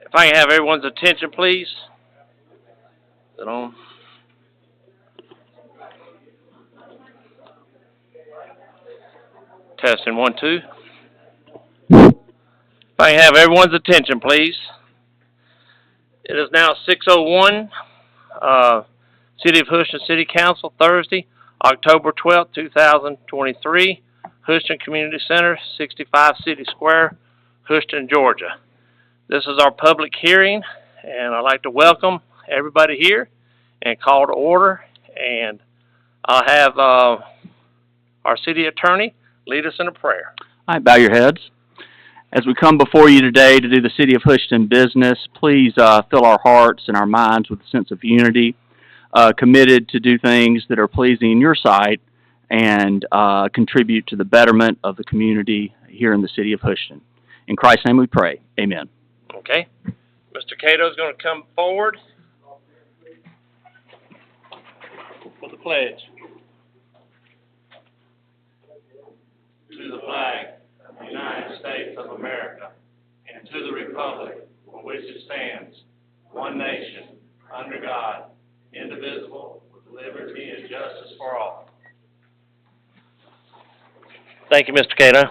If I can have everyone's attention, please. Is it on? Testing 1, 2. If I can have everyone's attention, please. It is now 6:01. City of Houston City Council, Thursday, October 12th, 2023. Houston Community Center, 65 City Square, Houston, Georgia. This is our public hearing, and I'd like to welcome everybody here and call to order. And I'll have our city attorney lead us in a prayer. All right, bow your heads. As we come before you today to do the City of Houston business, please fill our hearts and our minds with a sense of unity, committed to do things that are pleasing in your sight and contribute to the betterment of the community here in the City of Houston. In Christ's name we pray. Amen. Okay. Mr. Cato is going to come forward for the pledge. To the flag of the United States of America and to the republic for which it stands, one nation, under God, indivisible, with liberty and justice for all. Thank you, Mr. Cato.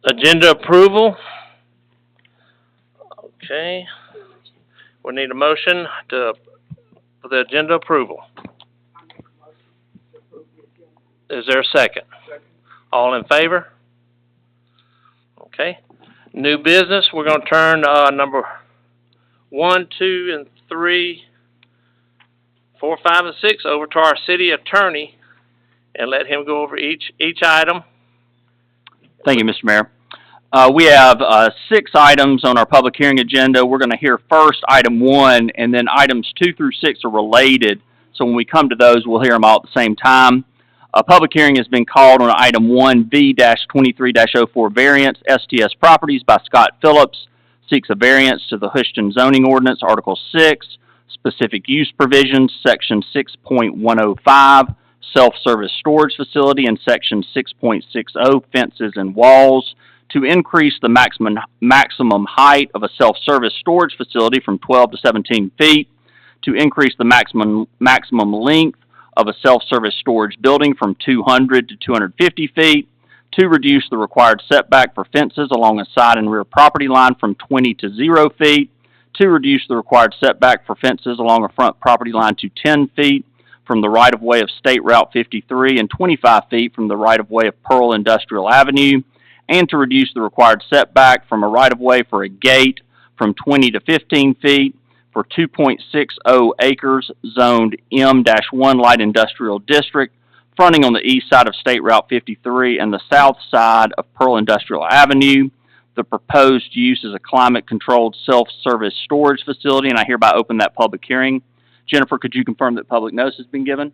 Agenda approval. Okay. We need a motion for the agenda approval. Is there a second? All in favor? Okay. New business. We're going to turn number 1, 2, and 3, 4, 5, and 6 over to our city attorney and let him go over each item. Thank you, Mr. Mayor. We have 6 items on our public hearing agenda. We're going to hear first item 1, and then items 2 through 6 are related. So when we come to those, we'll hear them all at the same time. A public hearing has been called on item 1B-23-04 variance, STS Properties by Scott Phillips, seeks a variance to the Houston Zoning Ordinance, Article 6, Specific Use Provisions, Section 6.105, Self-Service Storage Facility, and Section 6.60, Fences and Walls, to increase the maximum height of a self-service storage facility from 12 to 17 feet, to increase the maximum length of a self-service storage building from 200 to 250 feet, to reduce the required setback for fences along a side and rear property line from 20 to 0 feet, to reduce the required setback for fences along a front property line to 10 feet from the right-of-way of State Route 53 and 25 feet from the right-of-way of Pearl Industrial Avenue, and to reduce the required setback from a right-of-way for a gate from 20 to 15 feet for 2.60 acres zoned M-1 Light Industrial District, fronting on the east side of State Route 53 and the south side of Pearl Industrial Avenue. The proposed use is a climate-controlled self-service storage facility, and I hereby open that public hearing. Jennifer, could you confirm that public notice has been given?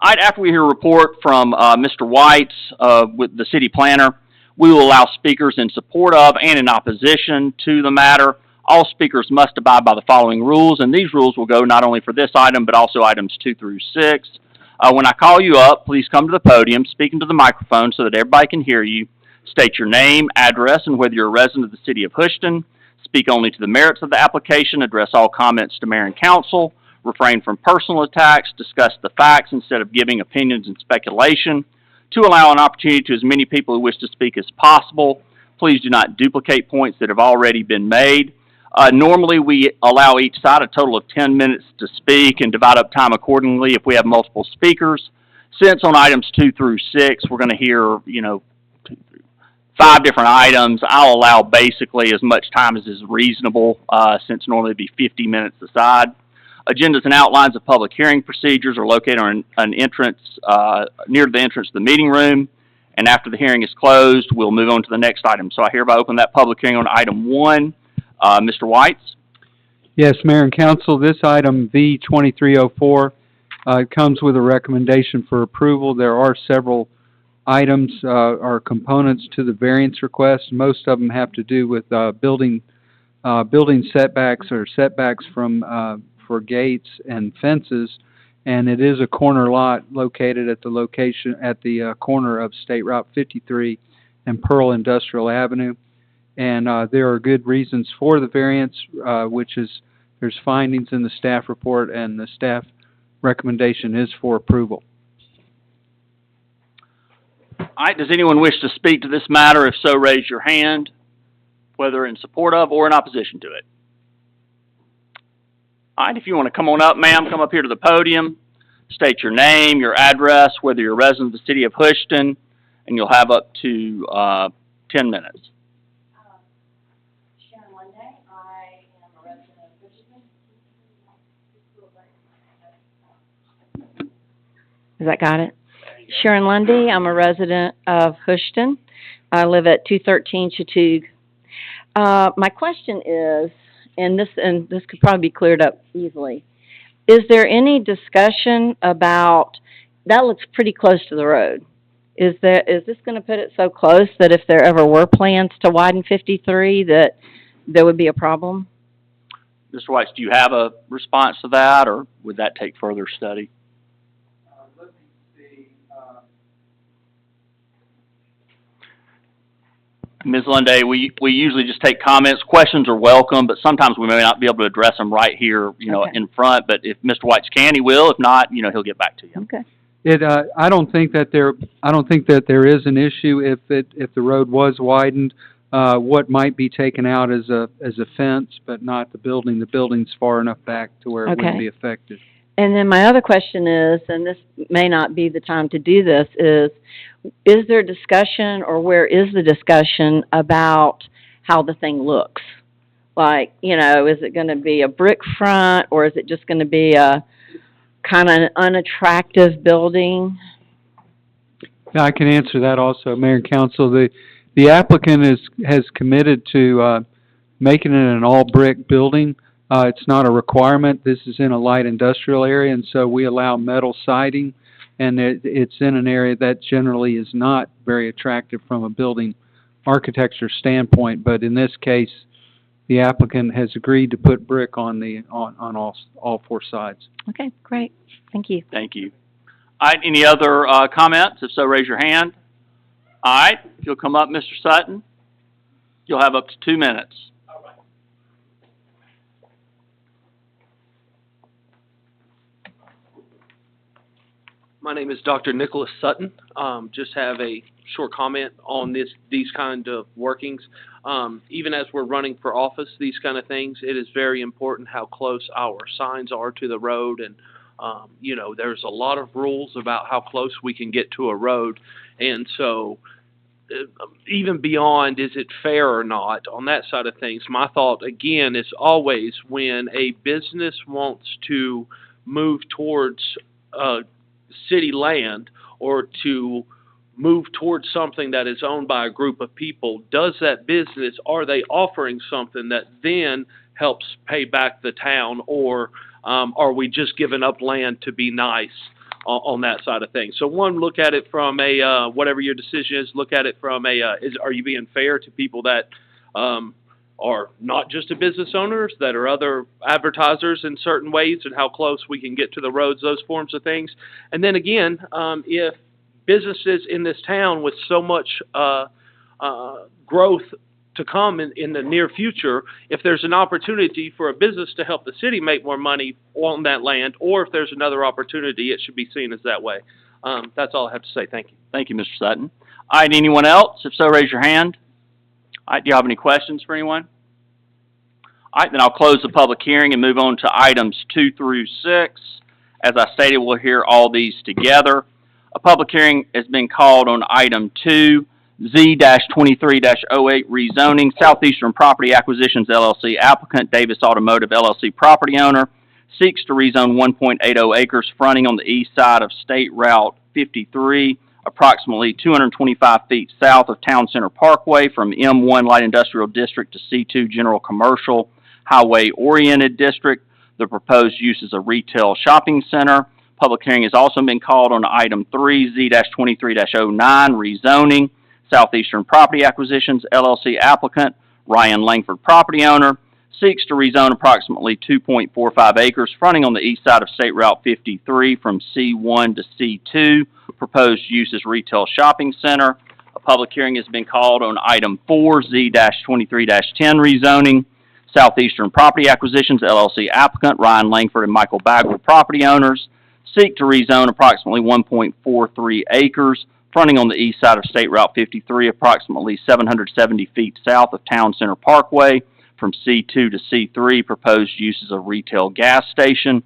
All right, after we hear a report from Mr. Whites with the city planner, we will allow speakers in support of and in opposition to the matter. All speakers must abide by the following rules, and these rules will go not only for this item, but also items 2 through 6. When I call you up, please come to the podium, speak into the microphone so that everybody can hear you. State your name, address, and whether you're a resident of the city of Houston. Speak only to the merits of the application, address all comments to mayor and council. Refrain from personal attacks, discuss the facts instead of giving opinions and speculation. To allow an opportunity to as many people who wish to speak as possible, please do not duplicate points that have already been made. Normally, we allow each side a total of 10 minutes to speak and divide up time accordingly if we have multiple speakers. Since on items 2 through 6, we're going to hear, 5 different items, I'll allow basically as much time as is reasonable, since normally it'd be 50 minutes aside. Agendas and outlines of public hearing procedures are located on an entrance, near the entrance to the meeting room. And after the hearing is closed, we'll move on to the next item. So I hereby open that public hearing on item 1. Mr. Whites? Yes, Mayor and Council, this item V2304 comes with a recommendation for approval. There are several items or components to the variance request. Most of them have to do with building setbacks or setbacks from for gates and fences, and it is a corner lot located at the corner of State Route 53 and Pearl Industrial Avenue. And there are good reasons for the variance, which is there's findings in the staff report, and the staff recommendation is for approval. All right, does anyone wish to speak to this matter? If so, raise your hand, whether in support of or in opposition to it. All right, if you want to come on up, ma'am, come up here to the podium, state your name, your address, whether you're a resident of the city of Houston, and you'll have up to 10 minutes. Sharon Lunday, I am a resident of Houston. Has that got it? Sharon Lundy, I'm a resident of Houston. I live at 213 Chattooga. My question is, and this could probably be cleared up easily, is there any discussion about, that looks pretty close to the road. Is this going to put it so close that if there ever were plans to widen 53 that there would be a problem? Mr. Weitz, do you have a response to that, or would that take further study? Let me see. Ms. Lunday, we usually just take comments. Questions are welcome, but sometimes we may not be able to address them right here, Okay. in front. But if Mr. Weitz can, he will. If not, he'll get back to you. Okay. I don't think that there is an issue if the road was widened. What might be taken out as a fence, but not the building. The building's far enough back to where it Okay. wouldn't be affected. And then my other question is, and this may not be the time to do this, is there discussion, or where is the discussion about how the thing looks? Like, is it going to be a brick front, or is it just going to be a kind of an unattractive building? Yeah, I can answer that also, Mayor and Council. The applicant has committed to making it an all-brick building. It's not a requirement. This is in a light industrial area, and so we allow metal siding, and it's in an area that generally is not very attractive from a building architecture standpoint. But in this case, the applicant has agreed to put brick on all four sides. Okay, great. Thank you. Thank you. All right, any other comments? If so, raise your hand. All right, if you'll come up, Mr. Sutton, you'll have up to 2 minutes. My name is Dr. Nicholas Sutton. Just have a short comment on these kind of workings. Even as we're running for office, these kind of things, it is very important how close our signs are to the road. And, there's a lot of rules about how close we can get to a road. And so even beyond, is it fair or not, on that side of things, my thought, again, is always when a business wants to move towards city land, or to move towards something that is owned by a group of people, does that business, are they offering something that then helps pay back the town, or are we just giving up land to be nice on that side of things? So one, look at it from a, whatever your decision is, look at it from a, are you being fair to people that are not just a business owners, that are other advertisers in certain ways, and how close we can get to the roads, those forms of things. And then again, if businesses in this town with so much growth to come in the near future, if there's an opportunity for a business to help the city make more money on that land, or if there's another opportunity, it should be seen as that way. That's all I have to say. Thank you. Thank you, Mr. Sutton. All right, anyone else? If so, raise your hand. All right, do you have any questions for anyone? All right, then I'll close the public hearing and move on to items 2 through 6. As I stated, we'll hear all these together. A public hearing has been called on item 2, Z-23-08 rezoning, Southeastern Property Acquisitions LLC applicant, Davis Automotive LLC property owner, seeks to rezone 1.80 acres fronting on the east side of State Route 53, approximately 225 feet south of Town Center Parkway, from M1 Light Industrial District to C2 General Commercial Highway Oriented District. The proposed use is a retail shopping center. Public hearing has also been called on item 3, Z-23-09 rezoning, Southeastern Property Acquisitions LLC applicant, Ryan Langford property owner, seeks to rezone approximately 2.45 acres fronting on the east side of State Route 53 from C1 to C2. Proposed use is retail shopping center. A public hearing has been called on item 4, Z-23-10 rezoning. Southeastern Property Acquisitions LLC applicant Ryan Langford and Michael Bagwell property owners seek to rezone approximately 1.43 acres fronting on the east side of State Route 53, approximately 770 feet south of Town Center Parkway from C2 to C3. Proposed use is a retail gas station.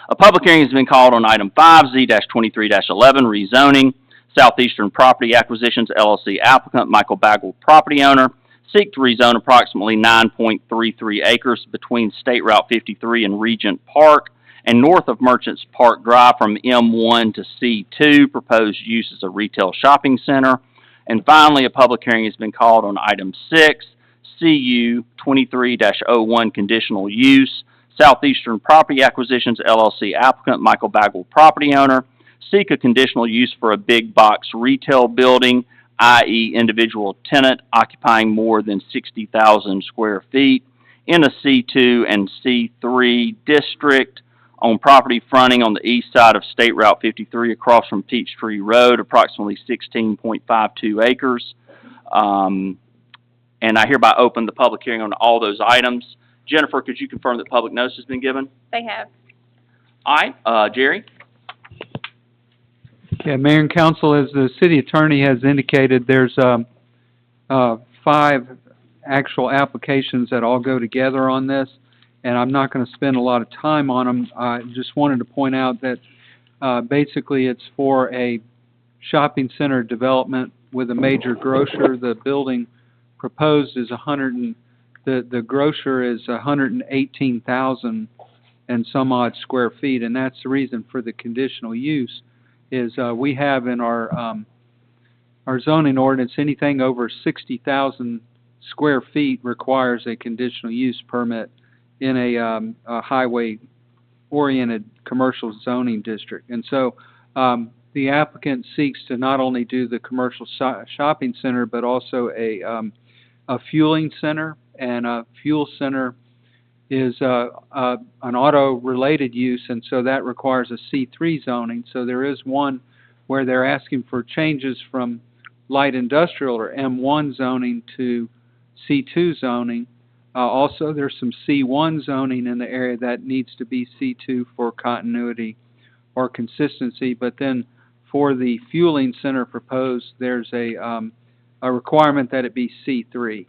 A public hearing has been called on item 5, Z-23-11 rezoning. Southeastern Property Acquisitions LLC applicant Michael Bagwell property owner seek to rezone approximately 9.33 acres between State Route 53 and Regent Park and north of Merchants Park Drive from M1 to C2. Proposed use is a retail shopping center. And finally, a public hearing has been called on item 6, CU 23-01 conditional use. Southeastern Property Acquisitions LLC applicant Michael Bagwell property owner seek a conditional use for a big box retail building, i.e. individual tenant occupying more than 60,000 square feet in a C2 and C3 district on property fronting on the east side of State Route 53 across from Peachtree Road, approximately 16.52 acres. And I hereby open the public hearing on all those items. Jennifer, could you confirm that public notice has been given? They have. All right, Jerry? Yeah, Mayor and Council, as the city attorney has indicated, there's 5 actual applications that all go together on this, and I'm not going to spend a lot of time on them. I just wanted to point out that basically it's for a shopping center development with a major grocer. The building proposed is the grocer is 118,000 and some odd square feet, and that's the reason for the conditional use. Is we have in our zoning ordinance, anything over 60,000 square feet requires a conditional use permit in a highway-oriented commercial zoning district. And so the applicant seeks to not only do the commercial shopping center, but also a fueling center, and a fuel center is an auto-related use, and so that requires a C3 zoning. So there is one where they're asking for changes from light industrial or M1 zoning to C2 zoning. Also, there's some C1 zoning in the area that needs to be C2 for continuity or consistency, but then for the fueling center proposed, there's a requirement that it be C3.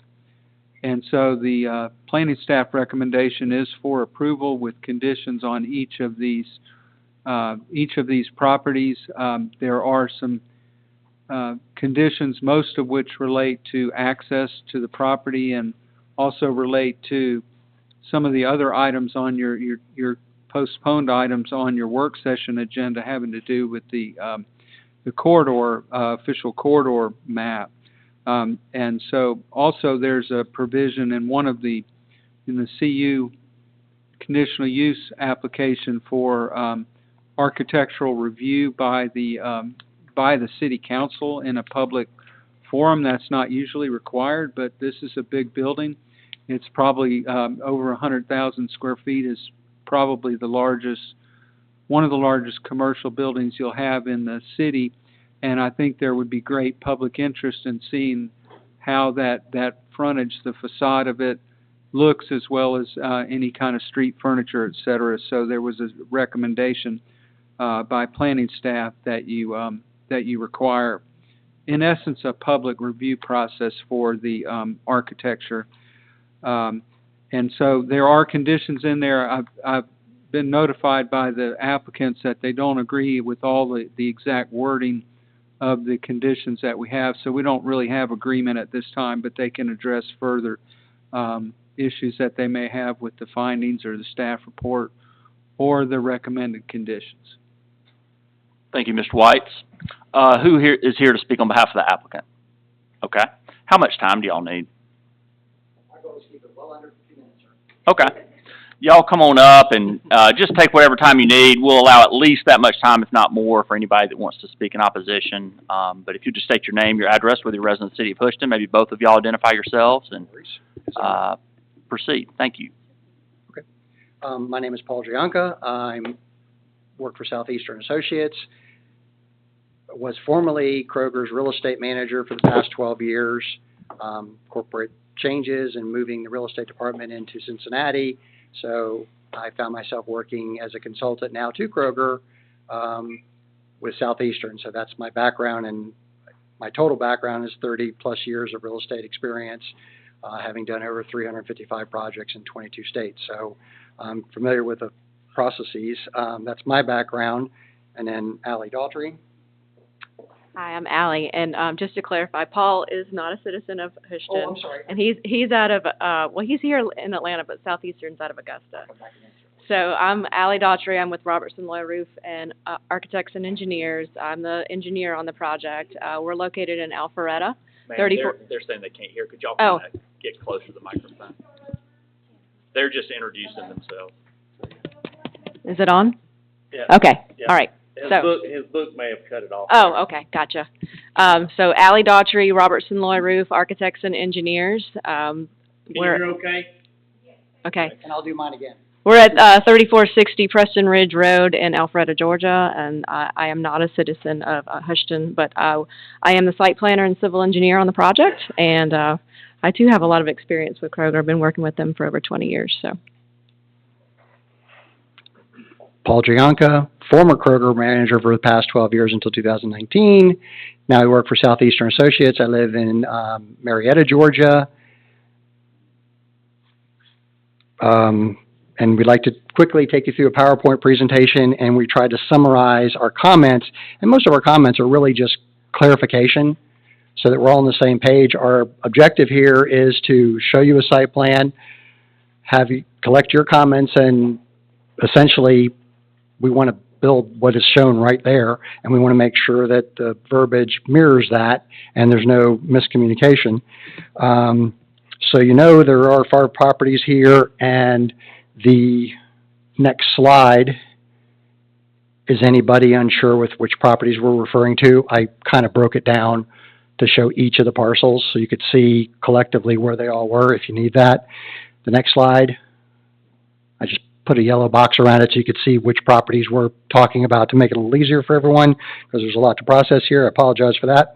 And so the planning staff recommendation is for approval with conditions on each of these properties. There are some conditions, most of which relate to access to the property and also relate to some of the other items on your postponed items on your work session agenda having to do with the corridor, official corridor map. And so also there's a provision in in the CU conditional use application for architectural review by the city council in a public forum. That's not usually required, but this is a big building. It's probably over 100,000 square feet, is probably one of the largest commercial buildings you'll have in the city. And I think there would be great public interest in seeing how that frontage, the facade of it, looks, as well as any kind of street furniture, et cetera. So there was a recommendation by planning staff that you require, in essence, a public review process for the architecture. And so there are conditions in there. I've been notified by the applicants that they don't agree with all the exact wording of the conditions that we have, so we don't really have agreement at this time, but they can address further issues that they may have with the findings or the staff report or the recommended conditions. Thank you, Mr. Whites. Who here is here to speak on behalf of the applicant? Okay. How much time do y'all need? Our goal is to keep it well under 50 minutes, sir. Okay. Y'all come on up and just take whatever time you need. We'll allow at least that much time, if not more, for anybody that wants to speak in opposition. But if you just state your name, your address, whether you're a resident of the city of Houston, maybe both of y'all identify yourselves. And proceed. Thank you. My name is Paul Gianca. I work for Southeastern Associates. Was formerly Kroger's real estate manager for the past 12 years. Corporate changes and moving the real estate department into Cincinnati. So I found myself working as a consultant now to Kroger with Southeastern. So that's my background, and my total background is 30 plus years of real estate experience, having done over 355 projects in 22 states. So I'm familiar with the processes. That's my background. And then Allie Daughtry. Hi, I'm Allie, and just to clarify, Paul is not a citizen of Houston. Oh, I'm sorry. And he's out of, well, he's here in Atlanta, but Southeastern's out of Augusta. So I'm Allie Daughtry. I'm with Robertson Loy Roof and Architects and Engineers. I'm the engineer on the project. We're located in Alpharetta. Ma'am, 34 they're saying they can't hear. Could y'all Oh. kind of get closer to the microphone? They're just introducing themselves. Is it on? Yeah. Okay, Yeah. all right. His book may have cut it off. Oh, okay, gotcha. So Allie Daughtry, Robertson Loy Roof, Architects and Engineers. Can you hear okay? Okay. And I'll do mine again. We're at 3460 Preston Ridge Road in Alpharetta, Georgia, and I am not a citizen of Houston, but I am the site planner and civil engineer on the project, and I too have a lot of experience with Kroger. I've been working with them for over 20 years, so. Paul Gianca, former Kroger manager for the past 12 years until 2019. Now I work for Southeastern Associates. I live in Marietta, Georgia. And we'd like to quickly take you through a PowerPoint presentation, and we tried to summarize our comments. And most of our comments are really just clarification so that we're all on the same page. Our objective here is to show you a site plan, have you collect your comments, and essentially we want to build what is shown right there, and we want to make sure that the verbiage mirrors that and there's no miscommunication. So you know there are 5 properties here, and the next slide is anybody unsure with which properties we're referring to. I kind of broke it down to show each of the parcels so you could see collectively where they all were if you need that. The next slide, I just put a yellow box around it so you could see which properties we're talking about to make it a little easier for everyone, because there's a lot to process here. I apologize for that.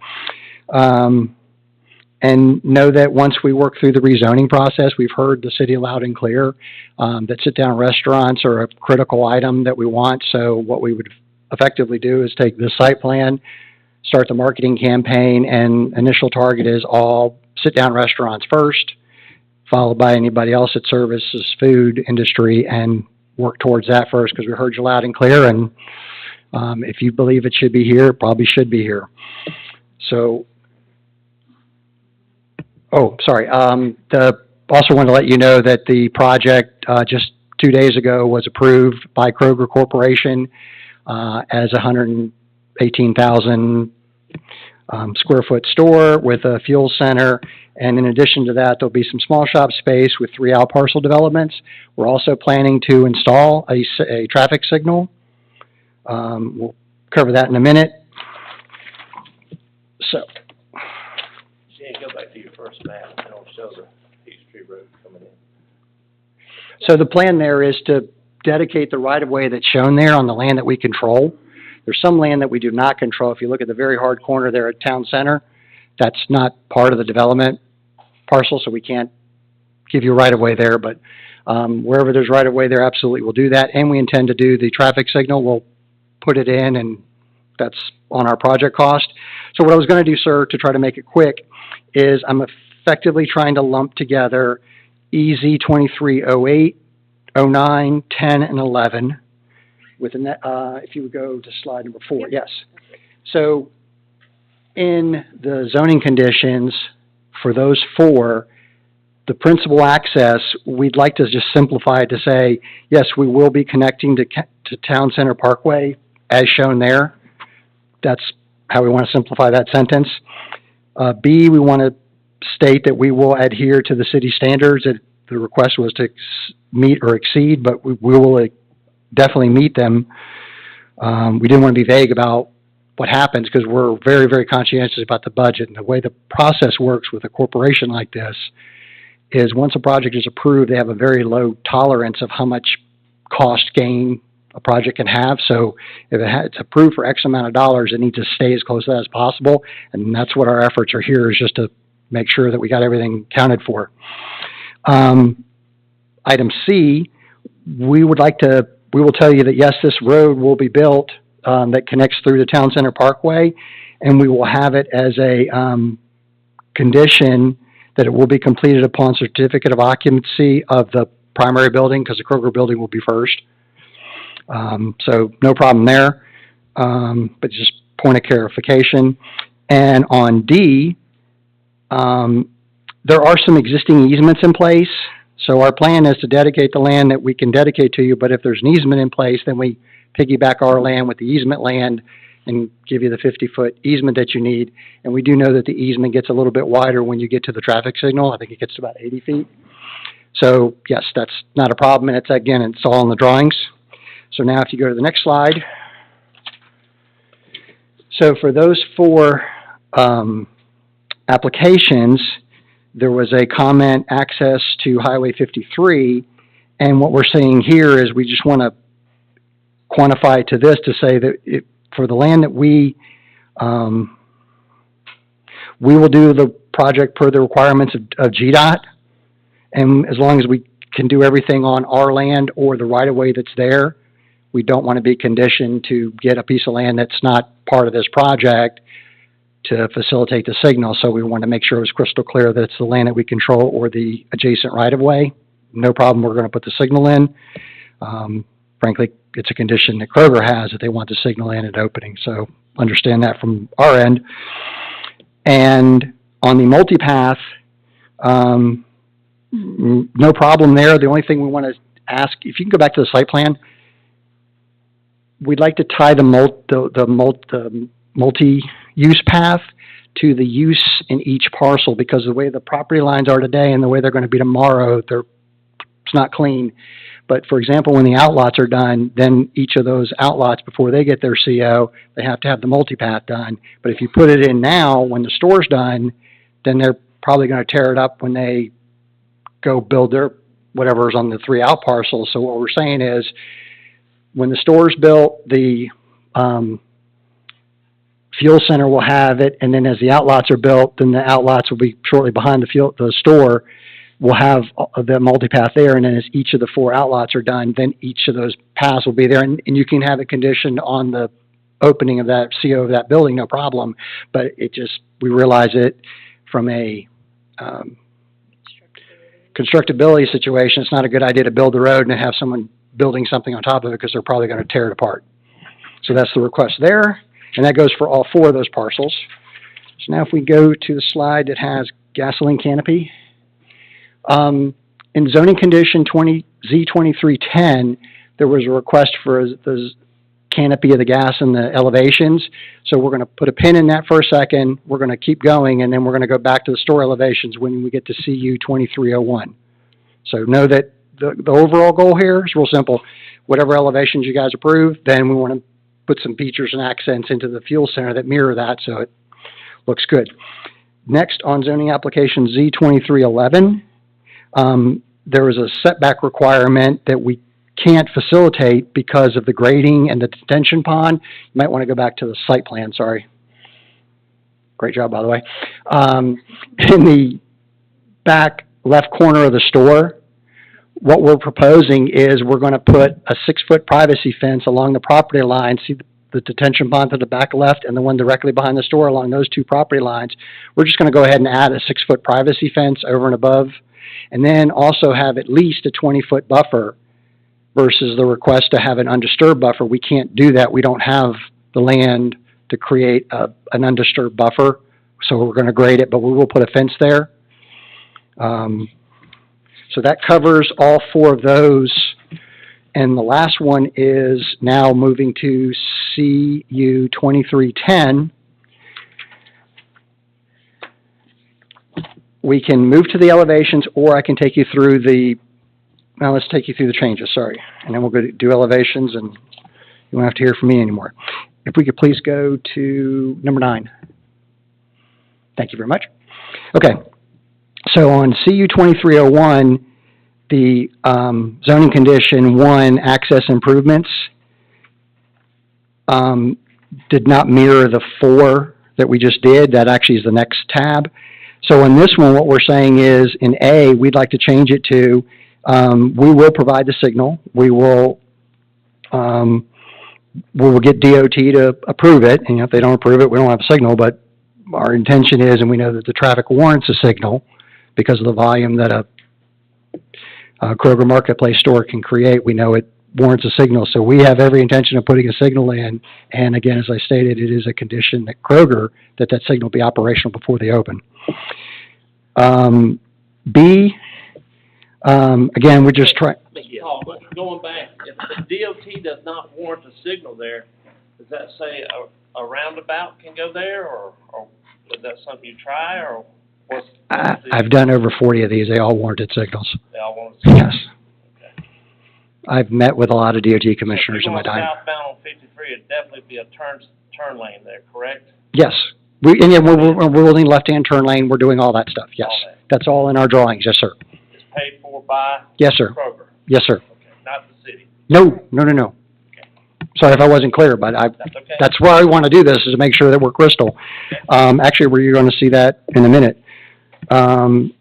And know that once we work through the rezoning process, we've heard the city loud and clear that sit-down restaurants are a critical item that we want. So what we would effectively do is take this site plan, start the marketing campaign, and initial target is all sit-down restaurants first, followed by anybody else that services food industry, and work towards that first, because we heard you loud and clear, and if you believe it should be here, it probably should be here. So, also want to let you know that the project just 2 days ago was approved by Kroger Corporation as a 118,000 square foot store with a fuel center. And in addition to that, there'll be some small shop space with 3 out parcel developments. We're also planning to install a traffic signal. We'll cover that in a minute. So, Yeah, go back to your first map. It'll show the Peachtree Road coming in. So the plan there is to dedicate the right-of-way that's shown there on the land that we control. There's some land that we do not control. If you look at the very hard corner there at Town Center, that's not part of the development parcel, so we can't give you a right-of-way there. But wherever there's right-of-way there, absolutely we'll do that. And we intend to do the traffic signal. We'll put it in, and that's on our project cost. So what I was going to do, sir, to try to make it quick, is I'm effectively trying to lump together EZ 2308, 09, 10, and 11 with if you would go to slide number 4, yes. So in the zoning conditions for those 4, the principal access, we'd like to just simplify it to say, yes, we will be connecting to Town Center Parkway as shown there. That's how we want to simplify that sentence. B, we want to state that we will adhere to the city standards. The request was to meet or exceed, but we will definitely meet them. We didn't want to be vague about what happens, because we're very, very conscientious about the budget. And the way the process works with a corporation like this is once a project is approved, they have a very low tolerance of how much cost gain a project can have. So if it's approved for X amount of dollars, it needs to stay as close to that as possible. And that's what our efforts are here, is just to make sure that we got everything accounted for. Item C, we will tell you that yes, this road will be built, that connects through the Town Center Parkway, and we will have it as a, condition that it will be completed upon certificate of occupancy of the primary building, because the Kroger building will be first. So no problem there, but just point of clarification. And on D, there are some existing easements in place. So our plan is to dedicate the land that we can dedicate to you, but if there's an easement in place, then we piggyback our land with the easement land and give you the 50-foot easement that you need. And we do know that the easement gets a little bit wider when you get to the traffic signal. I think it gets to about 80 feet. So yes, that's not a problem, and it's all in the drawings. So now if you go to the next slide. So for those 4 applications, there was a comment access to Highway 53, and what we're saying here is we just want to quantify to this to say that for the land that we will do the project per the requirements of GDOT, and as long as we can do everything on our land or the right-of-way that's there, we don't want to be conditioned to get a piece of land that's not part of this project to facilitate the signal. So we want to make sure it was crystal clear that it's the land that we control or the adjacent right-of-way. No problem, we're going to put the signal in. Frankly, it's a condition that Kroger has that they want the signal in at opening. So understand that from our end. And on the multipath, no problem there. The only thing we want to ask, if you can go back to the site plan, we'd like to tie the multi-use path to the use in each parcel, because the way the property lines are today and the way they're going to be tomorrow, it's not clean. But for example, when the outlots are done, then each of those outlots, before they get their CO, they have to have the multipath done. But if you put it in now, when the store's done, then they're probably going to tear it up when they go build their whatever's on the 3 out parcels. So what we're saying is, when the store's built, the fuel center will have it, and then as the outlots are built, then the outlots will be shortly behind the store. We'll have the multipath there, and then as each of the 4 outlots are done, then each of those paths will be there, and you can have it conditioned on the opening of that CO of that building, no problem. But we realize it from a constructability situation, it's not a good idea to build the road and have someone building something on top of it, because they're probably going to tear it apart. So that's the request there, and that goes for all 4 of those parcels. So now if we go to the slide that has gasoline canopy, in zoning condition Z2310, there was a request for the canopy of the gas and the elevations. So we're going to put a pin in that for a second. We're going to keep going, and then we're going to go back to the store elevations when we get to CU 2301. So know that the overall goal here is real simple. Whatever elevations you guys approve, then we want to put some features and accents into the fuel center that mirror that, so it looks good. Next, on zoning application Z2311, there was a setback requirement that we can't facilitate because of the grading and the detention pond. You might want to go back to the site plan, sorry. Great job, by the way. In the back left corner of the store, what we're proposing is we're going to put a 6-foot privacy fence along the property line. See the detention pond to the back left and the one directly behind the store along those 2 property lines. We're just going to go ahead and add a 6-foot privacy fence over and above, and then also have at least a 20-foot buffer versus the request to have an undisturbed buffer. We can't do that. We don't have the land to create an undisturbed buffer, so we're going to grade it, but we will put a fence there. So that covers all 4 of those. And the last one is now moving to CU 2310. We can move to the elevations, or I can take you through let's take you through the changes, sorry. And then we'll go do elevations, and you won't have to hear from me anymore. If we could please go to number 9. Thank you very much. Okay. So on CU 2301, the zoning condition 1, access improvements, did not mirror the 4 that we just did. That actually is the next tab. So in this one, what we're saying is, in A, we'd like to change it to, we will provide the signal. We will get DOT to approve it, and if they don't approve it, we don't have a signal, but our intention is, and we know that the traffic warrants a signal because of the volume that a Kroger Marketplace store can create. We know it warrants a signal, so we have every intention of putting a signal in, and again, as I stated, it is a condition that Kroger, that signal be operational before they open. B, again, we're just trying. Paul, but going back, if the DOT does not warrant a signal there, does that say a roundabout can go there, or is that something you try, or what's? I've done over 40 of these. They all warranted signals. They all want a signal? Yes. Okay. I've met with a lot of DOT commissioners in my time. Southbound on 53, it'd definitely be a turn lane there, correct? Yes. And yeah, we're building left-hand turn lane. We're doing all that stuff. Yes. All that. That's all in our drawings. Yes, sir. It's paid for by Yes, sir. Kroger? Yes, sir. Okay, not the city. No. Sorry if I wasn't clear, but That's okay. that's why I want to do this, is to make sure that we're crystal. Actually, you're going to see that in a minute. And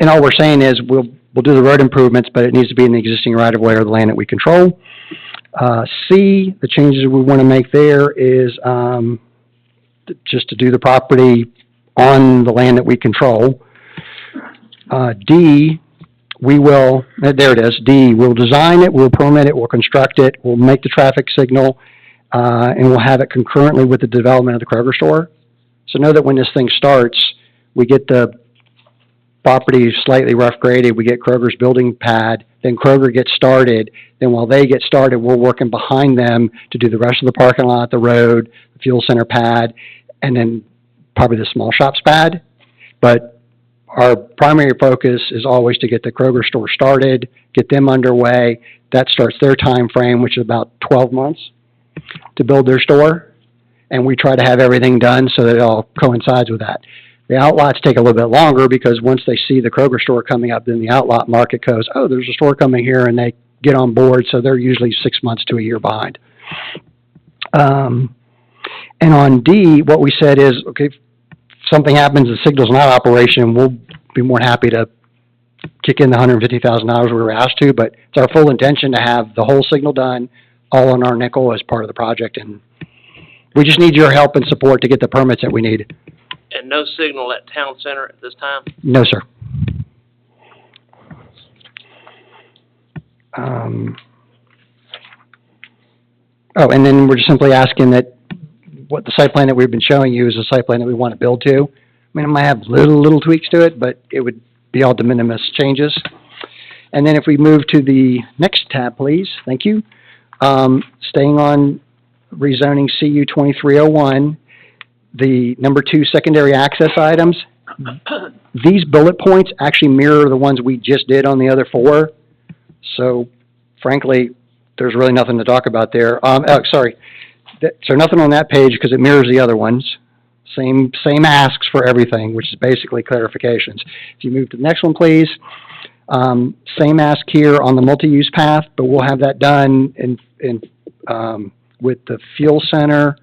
all we're saying is we'll do the road improvements, but it needs to be in the existing right-of-way or the land that we control. C, the changes we want to make there is just to do the property on the land that we control. D, there it is, D, we'll design it, we'll permit it, we'll construct it, we'll make the traffic signal, and we'll have it concurrently with the development of the Kroger store. So know that when this thing starts, we get the property slightly rough graded, we get Kroger's building pad, then Kroger gets started, then while they get started, we're working behind them to do the rest of the parking lot, the road, the fuel center pad, and then probably the small shops pad. But our primary focus is always to get the Kroger store started, get them underway. That starts their time frame, which is about 12 months to build their store. And we try to have everything done so that it all coincides with that. The outlots take a little bit longer because once they see the Kroger store coming up, then the outlot market goes, oh, there's a store coming here, and they get on board, so they're usually 6 months to a year behind. And on D, what we said is, okay, if something happens, the signal's not operation, we'll be more than happy to kick in the $150,000 we were asked to, but it's our full intention to have the whole signal done, all on our nickel as part of the project, and we just need your help and support to get the permits that we need. And no signal at Town Center at this time? No, sir. And then we're just simply asking that what the site plan that we've been showing you is a site plan that we want to build to. I mean, it might have little tweaks to it, but it would be all de minimis changes. And then if we move to the next tab, please. Thank you. Staying on rezoning CU 2301, the number 2 secondary access items, these bullet points actually mirror the ones we just did on the other 4. So frankly, there's really nothing to talk about there. So nothing on that page because it mirrors the other ones. Same asks for everything, which is basically clarifications. If you move to the next one, please. Same ask here on the multi-use path, but we'll have that done with the fuel center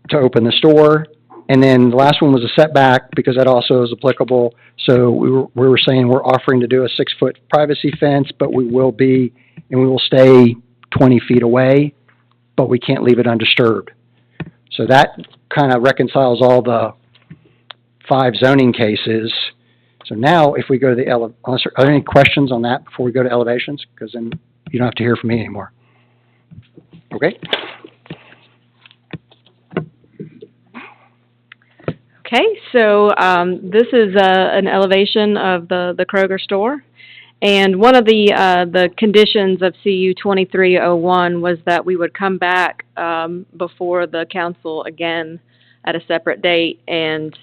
to open the store. And then the last one was a setback because that also is applicable. So we were saying we're offering to do a 6-foot privacy fence, but we will stay 20 feet away, but we can't leave it undisturbed. So that kind of reconciles all the 5 zoning cases. So now if we go to the are there any questions on that before we go to elevations? Because then you don't have to hear from me anymore. Okay? Okay, so this is an elevation of the Kroger store. And one of the conditions of CU 2301 was that we would come back before the council again at a separate date and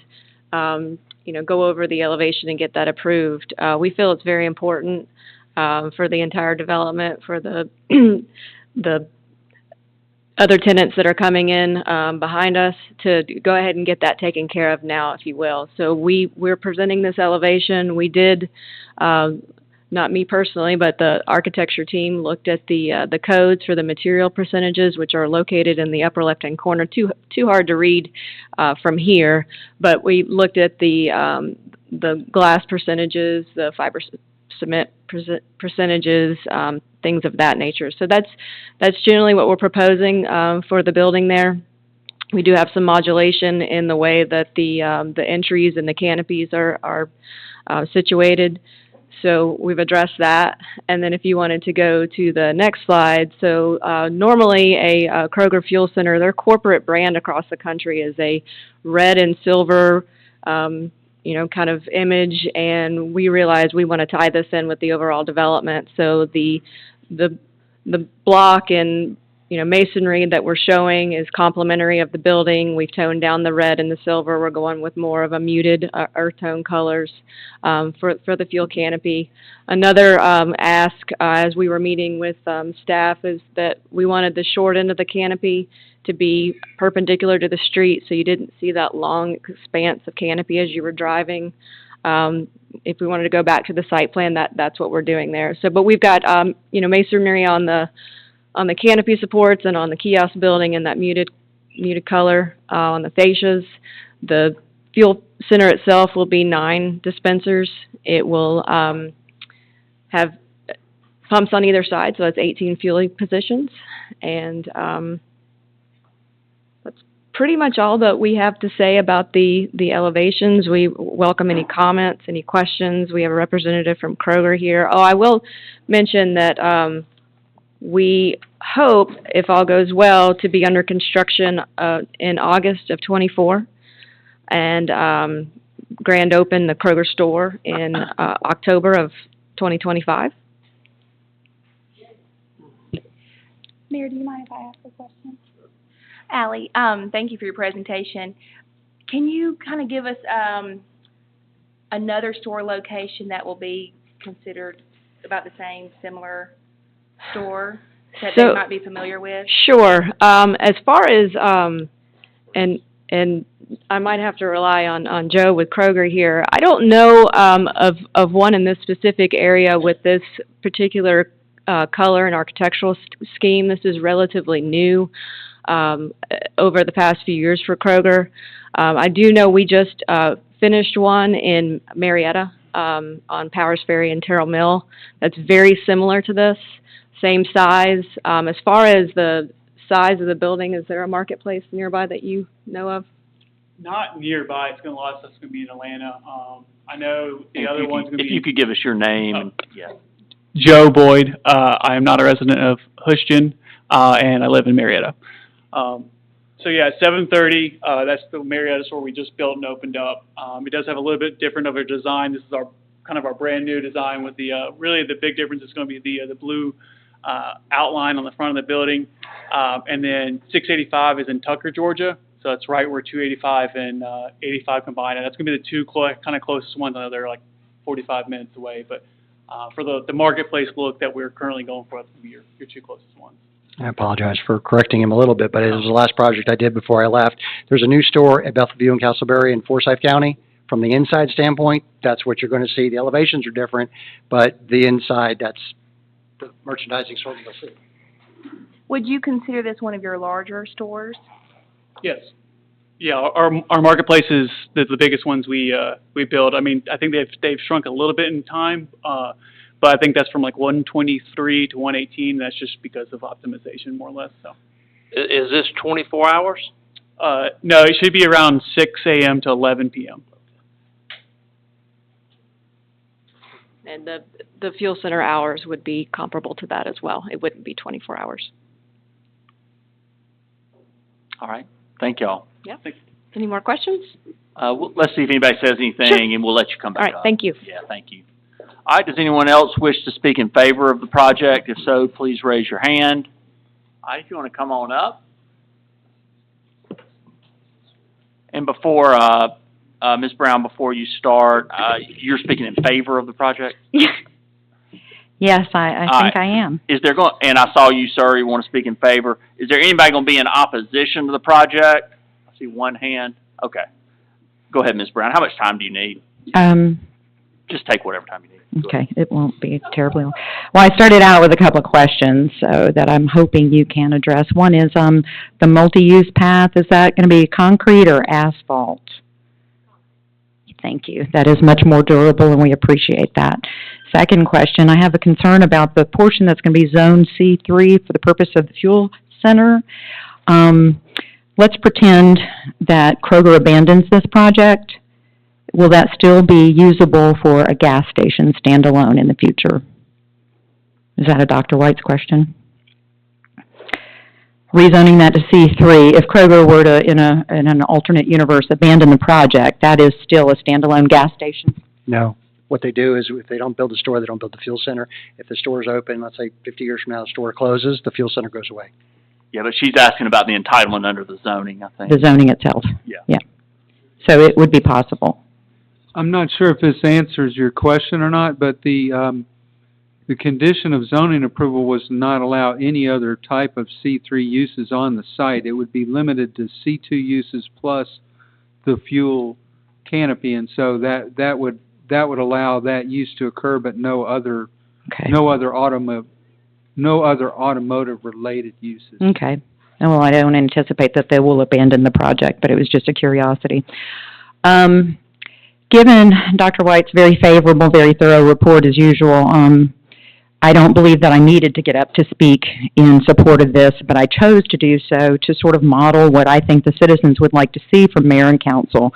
go over the elevation and get that approved. We feel it's very important for the entire development, for the other tenants that are coming in behind us to go ahead and get that taken care of now, if you will. So we're presenting this elevation. We did, not me personally, but the architecture team looked at the codes for the material percentages, which are located in the upper left-hand corner. Too hard to read from here, but we looked at the glass percentages, the fiber cement percentages, things of that nature. So that's generally what we're proposing for the building there. We do have some modulation in the way that the entries and the canopies are situated. So we've addressed that. And then if you wanted to go to the next slide, so normally a Kroger Fuel Center, their corporate brand across the country is a red and silver kind of image, and we realized we want to tie this in with the overall development. So the block and masonry that we're showing is complementary of the building. We've toned down the red and the silver. We're going with more of a muted earth tone colors for the fuel canopy. Another ask as we were meeting with staff is that we wanted the short end of the canopy to be perpendicular to the street, so you didn't see that long expanse of canopy as you were driving. If we wanted to go back to the site plan, that's what we're doing there. So, but we've got masonry on the canopy supports and on the kiosk building in that muted color on the fascias. The fuel center itself will be 9 dispensers. It will have pumps on either side, so that's 18 fueling positions, and that's pretty much all that we have to say about the elevations. We welcome any comments, any questions. We have a representative from Kroger here. Oh, I will mention that we hope, if all goes well, to be under construction in August of '24, and grand open the Kroger store in October of 2025. Mayor, do you mind if I ask a question? Allie, thank you for your presentation. Can you kind of give us another store location that will be considered about the same, similar store that they might be familiar with? Sure. As far as and I might have to rely on Joe with Kroger here. I don't know of one in this specific area with this particular color and architectural scheme. This is relatively new over the past few years for Kroger. I do know we just finished one in Marietta on Powers Ferry and Terrell Mill. That's very similar to this, same size. As far as the size of the building, is there a marketplace nearby that you know of? Not nearby. It's going to last us. It's going to be in Atlanta. I know the other one's going to be. If you could give us your name. And, yeah. Joe Boyd. I am not a resident of Houston, and I live in Marietta. So yeah, 730. That's the Marietta store we just built and opened up. It does have a little bit different of a design. This is our brand new design with the really the big difference is going to be the blue outline on the front of the building, and then 685 is in Tucker, Georgia. So that's right where 285 and 85 combine, and that's going to be the two kind of closest ones. I know they're like 45 minutes away, but for the marketplace look that we're currently going for, that's going to be your two closest ones. I apologize for correcting him a little bit, but it was the last project I did before I left. There's a new store at Bellevue and Castleberry in Forsyth County. From the inside standpoint, that's what you're going to see. The elevations are different, but the inside, that's the merchandising store you'll see. Would you consider this one of your larger stores? Yes. Yeah, our marketplace is the biggest ones we build. I mean, I think they've shrunk a little bit in time, but I think that's from like 123 to 118. That's just because of optimization, more or less. So. Is this 24 hours? No, it should be around 6 a.m. to 11 p.m. And the fuel center hours would be comparable to that as well. It wouldn't be 24 hours. All right. Thank y'all. Yeah. Any more questions? Let's see if anybody says anything, Sure. and we'll let you come back All right. up. Thank you. Yeah, thank you. All right. Does anyone else wish to speak in favor of the project? If so, please raise your hand. All right. If you want to come on up. And before, Ms. Brown, before you start, you're speaking in favor of the project? Yes, I think I am. Is there and I saw you, sir, you want to speak in favor. Is there anybody going to be in opposition to the project? I see one hand. Okay. Go ahead, Ms. Brown. How much time do you need? Just take whatever time you need. Go ahead. Okay, it won't be terribly long. Well, I started out with a couple of questions that I'm hoping you can address. One is the multi-use path. Is that going to be concrete or asphalt? Thank you. That is much more durable, and we appreciate that. Second question, I have a concern about the portion that's going to be Zone C3 for the purpose of the fuel center. Let's pretend that Kroger abandons this project. Will that still be usable for a gas station standalone in the future? Is that a Dr. White's question? Rezoning that to C3, if Kroger were to, in an alternate universe, abandon the project, that is still a standalone gas station? No. What they do is if they don't build the store, they don't build the fuel center. If the store is open, let's say 50 years from now, the store closes, the fuel center goes away. Yeah, but she's asking about the entitlement under the zoning, I think. The zoning itself? Yeah. Yeah. So it would be possible. I'm not sure if this answers your question or not, but the condition of zoning approval was to not allow any other type of C3 uses on the site. It would be limited to C2 uses plus the fuel canopy, and so that would allow that use to occur, but no other automotive related uses. Okay. Well, I don't anticipate that they will abandon the project, but it was just a curiosity. Given Dr. White's very favorable, very thorough report as usual, I don't believe that I needed to get up to speak in support of this, but I chose to do so to sort of model what I think the citizens would like to see from mayor and council.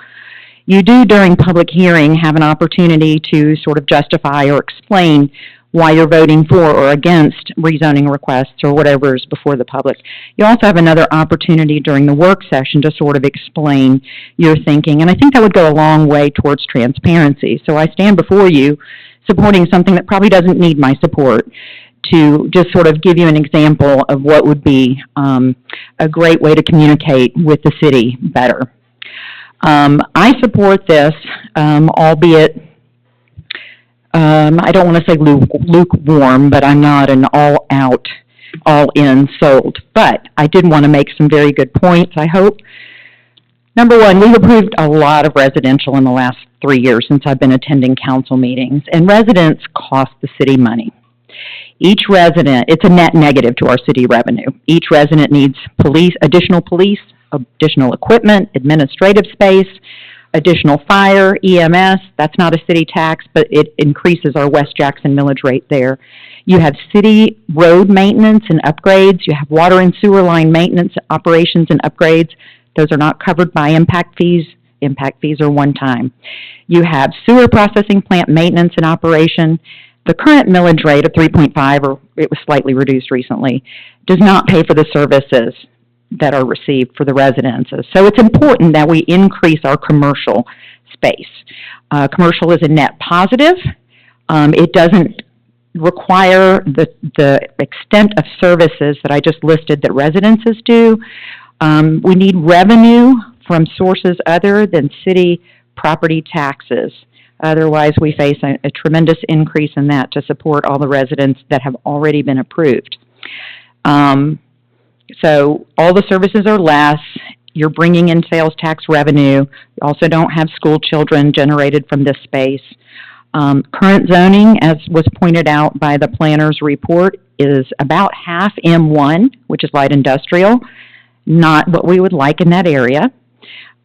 You do, during public hearing, have an opportunity to sort of justify or explain why you're voting for or against rezoning requests or whatever is before the public. You also have another opportunity during the work session to sort of explain your thinking, and I think that would go a long way towards transparency. So I stand before you supporting something that probably doesn't need my support, to just sort of give you an example of what would be a great way to communicate with the city better. I support this, albeit I don't want to say lukewarm, but I'm not an all-out, all-in sold. But I did want to make some very good points, I hope. Number one, we've approved a lot of residential in the last 3 years since I've been attending council meetings, and residents cost the city money. Each resident, it's a net negative to our city revenue. Each resident needs additional equipment, administrative space, additional fire, EMS. That's not a city tax, but it increases our West Jackson millage rate there. You have city road maintenance and upgrades. You have water and sewer line maintenance, operations and upgrades. Those are not covered by impact fees. Impact fees are one time. You have sewer processing plant maintenance and operation. The current millage rate of 3.5, or it was slightly reduced recently, does not pay for the services that are received for the residences. So it's important that we increase our commercial space. Commercial is a net positive. It doesn't require the extent of services that I just listed that residences do. We need revenue from sources other than city property taxes. Otherwise, we face a tremendous increase in that to support all the residents that have already been approved. So all the services are less. You're bringing in sales tax revenue. You also don't have school children generated from this space. Current zoning, as was pointed out by the planner's report, is about half M1, which is light industrial, not what we would like in that area.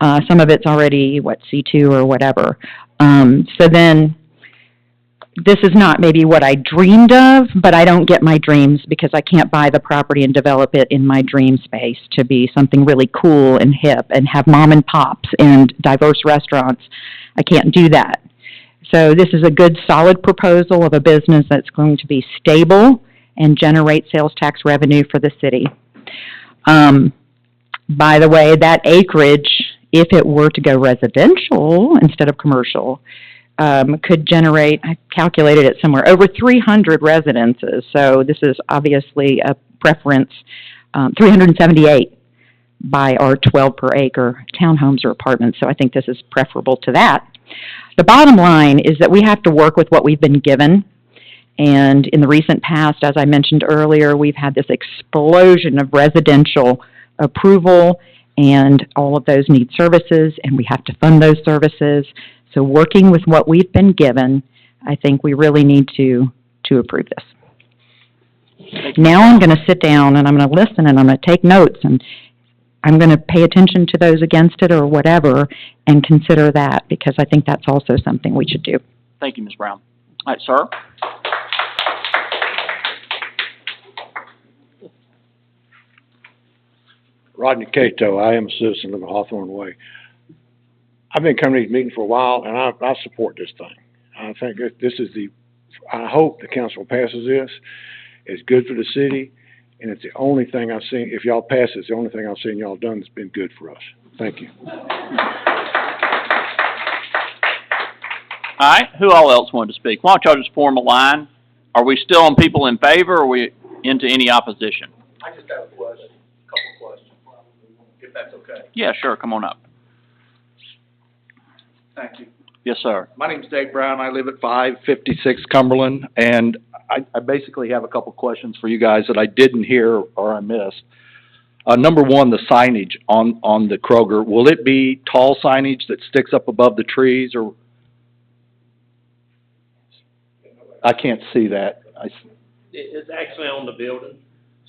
Some of it's already, C2 or whatever. So then, this is not maybe what I dreamed of, but I don't get my dreams because I can't buy the property and develop it in my dream space to be something really cool and hip and have mom and pops and diverse restaurants. I can't do that. So this is a good, solid proposal of a business that's going to be stable and generate sales tax revenue for the city. By the way, that acreage, if it were to go residential instead of commercial, could generate, I calculated it somewhere, over 300 residences. So this is obviously a preference, 378 by our 12 per acre townhomes or apartments. So I think this is preferable to that. The bottom line is that we have to work with what we've been given, And in the recent past, as I mentioned earlier, we've had this explosion of residential approval, and all of those need services, and we have to fund those services. So working with what we've been given, I think we really need to approve this. Now I'm going to sit down and I'm going to listen and I'm going to take notes, and I'm going to pay attention to those against it or whatever and consider that, because I think that's also something we should do. Thank you, Ms. Brown. All right, sir? Rodney Cato, I am a citizen of Hawthorne Way. I've been coming to these meetings for a while, and I support this thing. I think this is I hope the council passes this. It's good for the city, and it's the only thing I've seen, if y'all pass it, it's the only thing I've seen y'all done that's been good for us. Thank you. All right, who all else wanted to speak? Why don't y'all just form a line? Are we still on people in favor, or are we into any opposition? I just got a question, couple questions, if that's okay. Yeah, sure, come on up. Thank you. Yes, sir. My name's Dave Brown. I live at 556 Cumberland, and I basically have a couple questions for you guys that I didn't hear or I missed. Number one, the signage on the Kroger. Will it be tall signage that sticks up above the trees, or? I can't see that. It's actually on the building.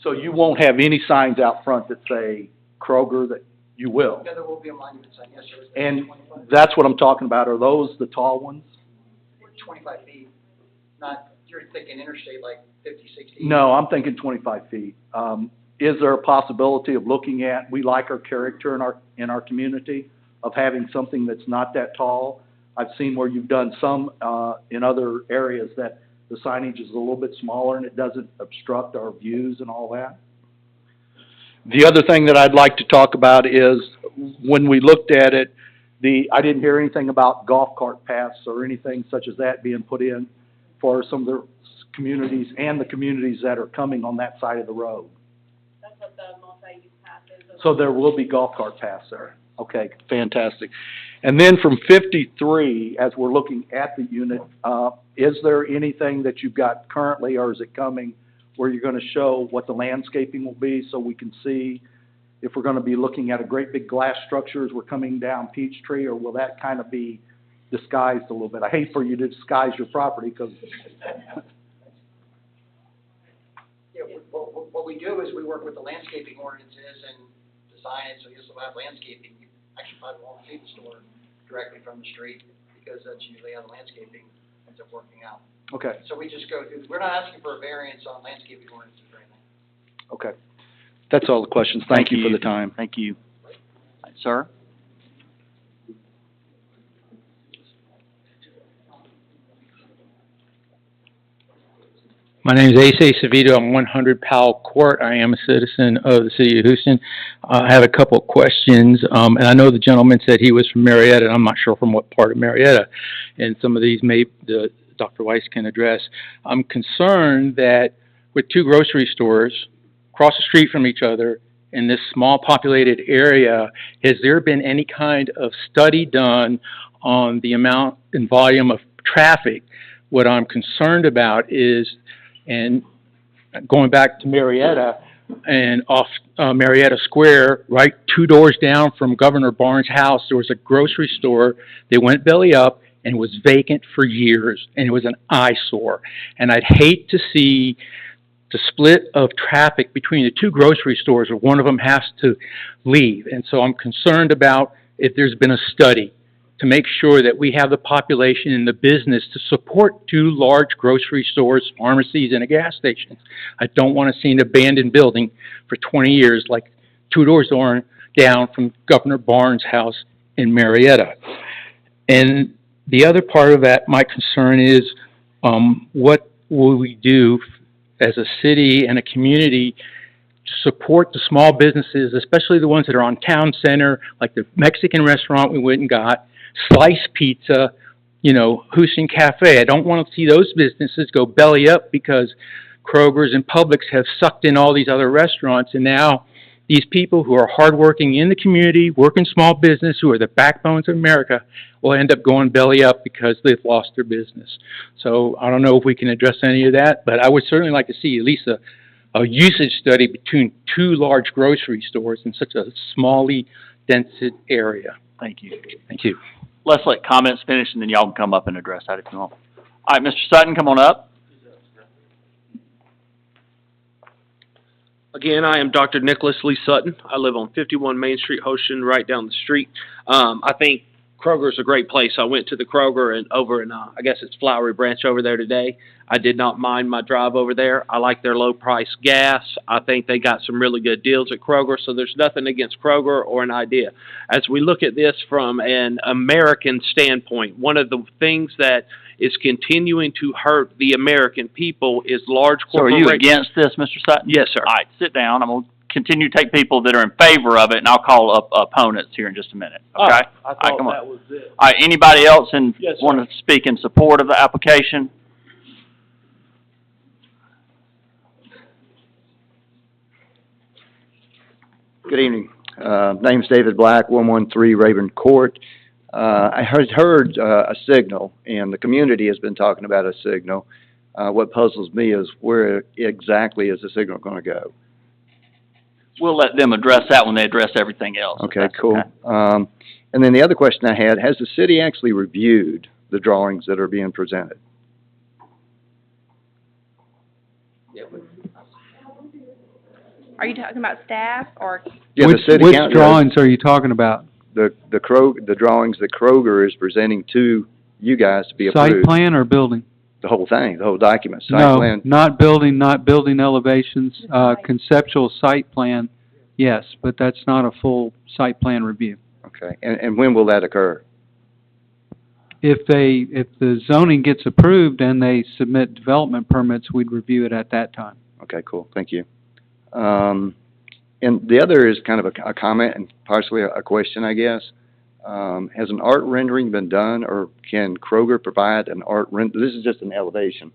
So you won't have any signs out front that say Kroger, that you will? Yeah, there will be a monument sign, yes, sir. And that's what I'm talking about. Are those the tall ones? 25 feet, not, you're thinking interstate like 50, 60? No, I'm thinking 25 feet. Is there a possibility of looking at, we like our character in our community, of having something that's not that tall? I've seen where you've done some in other areas that the signage is a little bit smaller and it doesn't obstruct our views and all that. The other thing that I'd like to talk about is when we looked at it, I didn't hear anything about golf cart paths or anything such as that being put in for some of the communities and the communities that are coming on that side of the road. That's what the multi-use path is. So there will be golf cart paths there. Okay, fantastic. And then from 53, as we're looking at the unit, is there anything that you've got currently, or is it coming, where you're going to show what the landscaping will be so we can see if we're going to be looking at a great big glass structure as we're coming down Peachtree, or will that kind of be disguised a little bit? I hate for you to disguise your property because... Yeah, what we do is we work with the landscaping ordinances and design it, so you still have landscaping. You actually probably won't see the store directly from the street, because that's usually how the landscaping ends up working out. Okay, So we just go through, we're not asking for a variance on landscaping ordinances or anything. okay. That's all the questions. Thank you for the time. Thank you. All right, sir? My name is Ace Acevedo. I'm 100 Powell Court. I am a citizen of the city of Houston. I have a couple of questions, and I know the gentleman said he was from Marietta, and I'm not sure from what part of Marietta, and some of these Dr. Weiss can address. I'm concerned that with two grocery stores across the street from each other in this small populated area, has there been any kind of study done on the amount and volume of traffic? What I'm concerned about is, and going back to Marietta and off Marietta Square, right 2 doors down from Governor Barnes' house, there was a grocery store. They went belly up and was vacant for years, and it was an eyesore. And I'd hate to see the split of traffic between the two grocery stores where one of them has to leave. And so I'm concerned about if there's been a study to make sure that we have the population and the business to support two large grocery stores, pharmacies, and a gas station. I don't want to see an abandoned building for 20 years like 2 doors down from Governor Barnes' house in Marietta. And the other part of that, my concern is, what will we do as a city and a community to support the small businesses, especially the ones that are on town center, like the Mexican restaurant we went and got, Slice Pizza, Houston Cafe. I don't want to see those businesses go belly up because Kroger's and Publix have sucked in all these other restaurants, and now these people who are hardworking in the community, work in small business, who are the backbones of America, will end up going belly up because they've lost their business. So I don't know if we can address any of that, but I would certainly like to see at least a usage study between two large grocery stores in such a smally dense area. Thank you. Thank you. Let's let comments finish, and then y'all can come up and address that if you want. All right, Mr. Sutton, come on up. Again, I am Dr. Nicholas Lee Sutton. I live on 51 Main Street, Hoshin, right down the street. I think Kroger's a great place. I went to the Kroger and over in, I guess it's Flowery Branch over there today. I did not mind my drive over there. I like their low price gas. I think they got some really good deals at Kroger, so there's nothing against Kroger or an idea. As we look at this from an American standpoint, one of the things that is continuing to hurt the American people is large So are corporations. you against this, Mr. Sutton? Yes, sir. All right, sit down. I'm going to continue to take people that are in favor of it, and I'll call up opponents here in just a minute, okay? I All right, thought come on. that was it. All right, anybody else Yes, sir. want to speak in support of the application? Good evening. Name's David Black, 113 Rayburn Court. I heard a signal, and the community has been talking about a signal. What puzzles me is where exactly is the signal going to go? We'll let them address that when they address everything else. if Okay, that's cool. okay. And then the other question I had, has the city actually reviewed the drawings that are being presented? Are you talking about staff or? Yeah, the city Which council- drawings are you talking about? The drawings that Kroger is presenting to you guys to be Site approved. plan or building? The whole thing, the whole document, site No, plan. not building elevations, conceptual site plan, yes, but that's not a full site plan review. Okay, and when will that occur? If the zoning gets approved and they submit development permits, we'd review it at that time. Okay, cool, thank you. And the other is kind of a comment and partially a question, I guess. Has an art rendering been done, or can Kroger provide an art this is just an elevation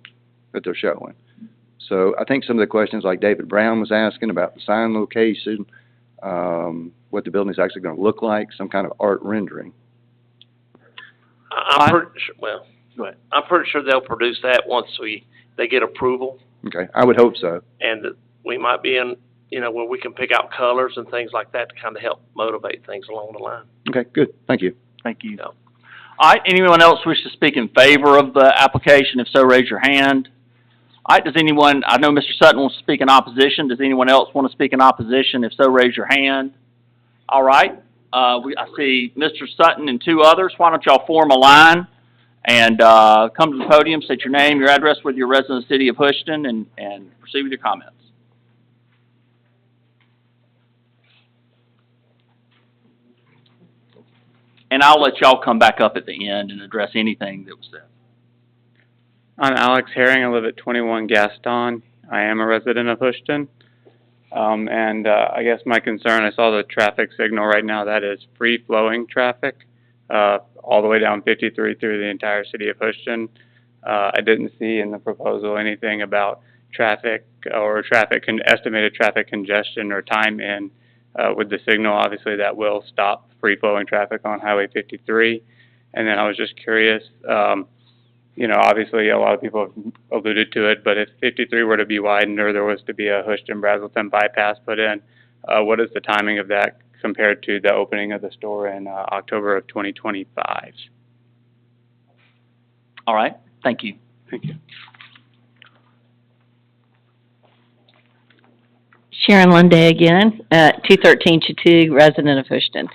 that they're showing. So I think some of the questions like David Brown was asking about the sign location, what the building's actually gonna look like, some kind of art rendering. I'm pretty sure, well, Go ahead. I'm pretty sure they'll produce that once they get approval, Okay, I would hope so. and that we might be in, where we can pick out colors and things like that to kind of help motivate things along the line. Okay, good, thank you. Thank you. All right, anyone else wish to speak in favor of the application? If so, raise your hand. All right, I know Mr. Sutton wants to speak in opposition. Does anyone else want to speak in opposition? If so, raise your hand. All right, I see Mr. Sutton and two others. Why don't y'all form a line and come to the podium, state your name, your address, whether you're a resident of the city of Houston, and proceed with your comments. And I'll let y'all come back up at the end and address anything that was said. I'm Alex Herring. I live at 21 Gaston. I am a resident of Houston. I guess my concern, I saw the traffic signal right now, that is free-flowing traffic, all the way down 53 through the entire city of Houston. I didn't see in the proposal anything about traffic or estimated traffic congestion or time in with the signal. Obviously, that will stop free-flowing traffic on Highway 53. And then I was just curious, obviously a lot of people have alluded to it, but if 53 were to be widened or there was to be a Houston-Brazelton bypass put in, what is the timing of that compared to the opening of the store in October of 2025? All right, thank you. Thank you. Sharon Lunday again, 213 Chattoog, resident of Houston.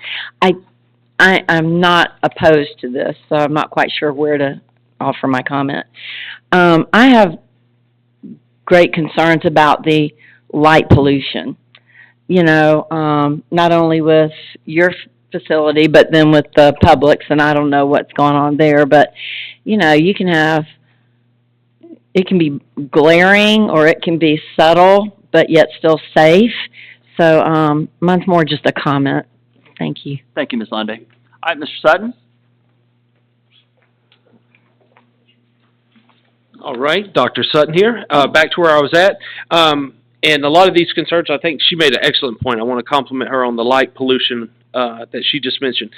I'm not opposed to this, so I'm not quite sure where to offer my comment. I have great concerns about the light pollution, not only with your facility, but then with the Publix, and I don't know what's going on there, but, you can have, it can be glaring or it can be subtle, but yet still safe. So, mine's more just a comment. Thank you. Thank you, Ms. Lundy. All right, Mr. Sutton? All right, Dr. Sutton here. Back to where I was at. And a lot of these concerns, I think she made an excellent point. I want to compliment her on the light pollution that she just mentioned.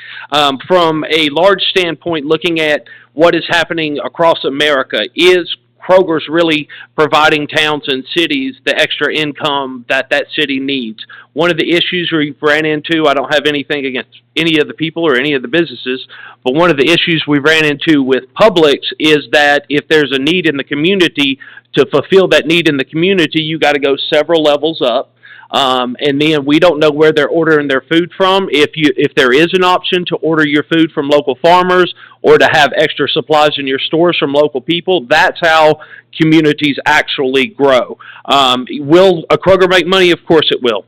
From a large standpoint, looking at what is happening across America, is Kroger's really providing towns and cities the extra income that that city needs? One of the issues we've ran into, I don't have anything against any of the people or any of the businesses, but one of the issues we ran into with Publix is that if there's a need in the community, to fulfill that need in the community, you got to go several levels up. And then we don't know where they're ordering their food from. If there is an option to order your food from local farmers or to have extra supplies in your stores from local people, that's how communities actually grow. Will a Kroger make money? Of course it will.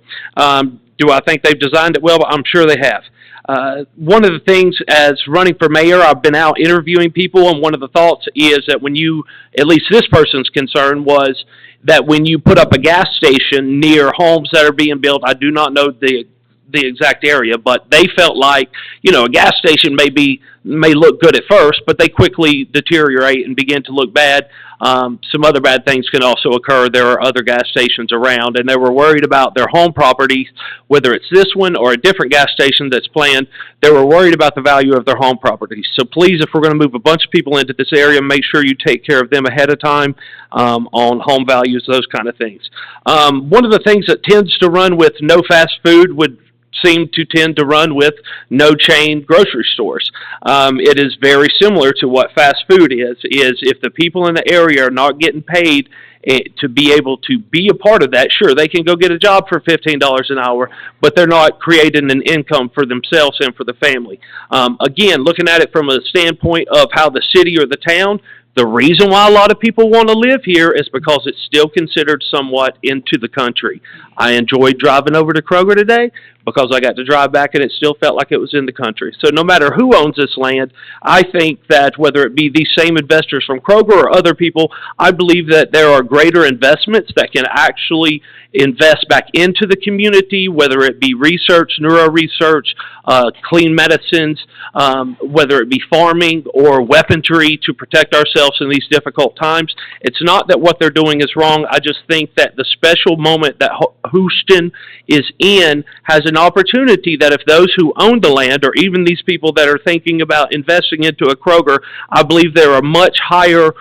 Do I think they've designed it well? I'm sure they have. One of the things as running for mayor, I've been out interviewing people, and one of the thoughts is that when you, at least this person's concern was that when you put up a gas station near homes that are being built, I do not know the exact area, but they felt like, you know, a gas station may look good at first, but they quickly deteriorate and begin to look bad. Some other bad things can also occur. There are other gas stations around, and they were worried about their home properties, whether it's this one or a different gas station that's planned. They were worried about the value of their home properties. So please, if we're going to move a bunch of people into this area, make sure you take care of them ahead of time on home values, those kind of things. One of the things that tends to run with no fast food would seem to tend to run with no chain grocery stores. It is very similar to what fast food is if the people in the area are not getting paid to be able to be a part of that, sure, they can go get a job for $15 an hour, but they're not creating an income for themselves and for the family. Again, looking at it from a standpoint of how the city or the town, the reason why a lot of people want to live here is because it's still considered somewhat into the country. I enjoyed driving over to Kroger today because I got to drive back and it still felt like it was in the country. So no matter who owns this land, I think that whether it be these same investors from Kroger or other people, I believe that there are greater investments that can actually invest back into the community, whether it be research, neuro research, clean medicines, whether it be farming or weaponry to protect ourselves in these difficult times. It's not that what they're doing is wrong. I just think that the special moment that Houston is in has an opportunity that if those who own the land or even these people that are thinking about investing into a Kroger, I believe there are much higher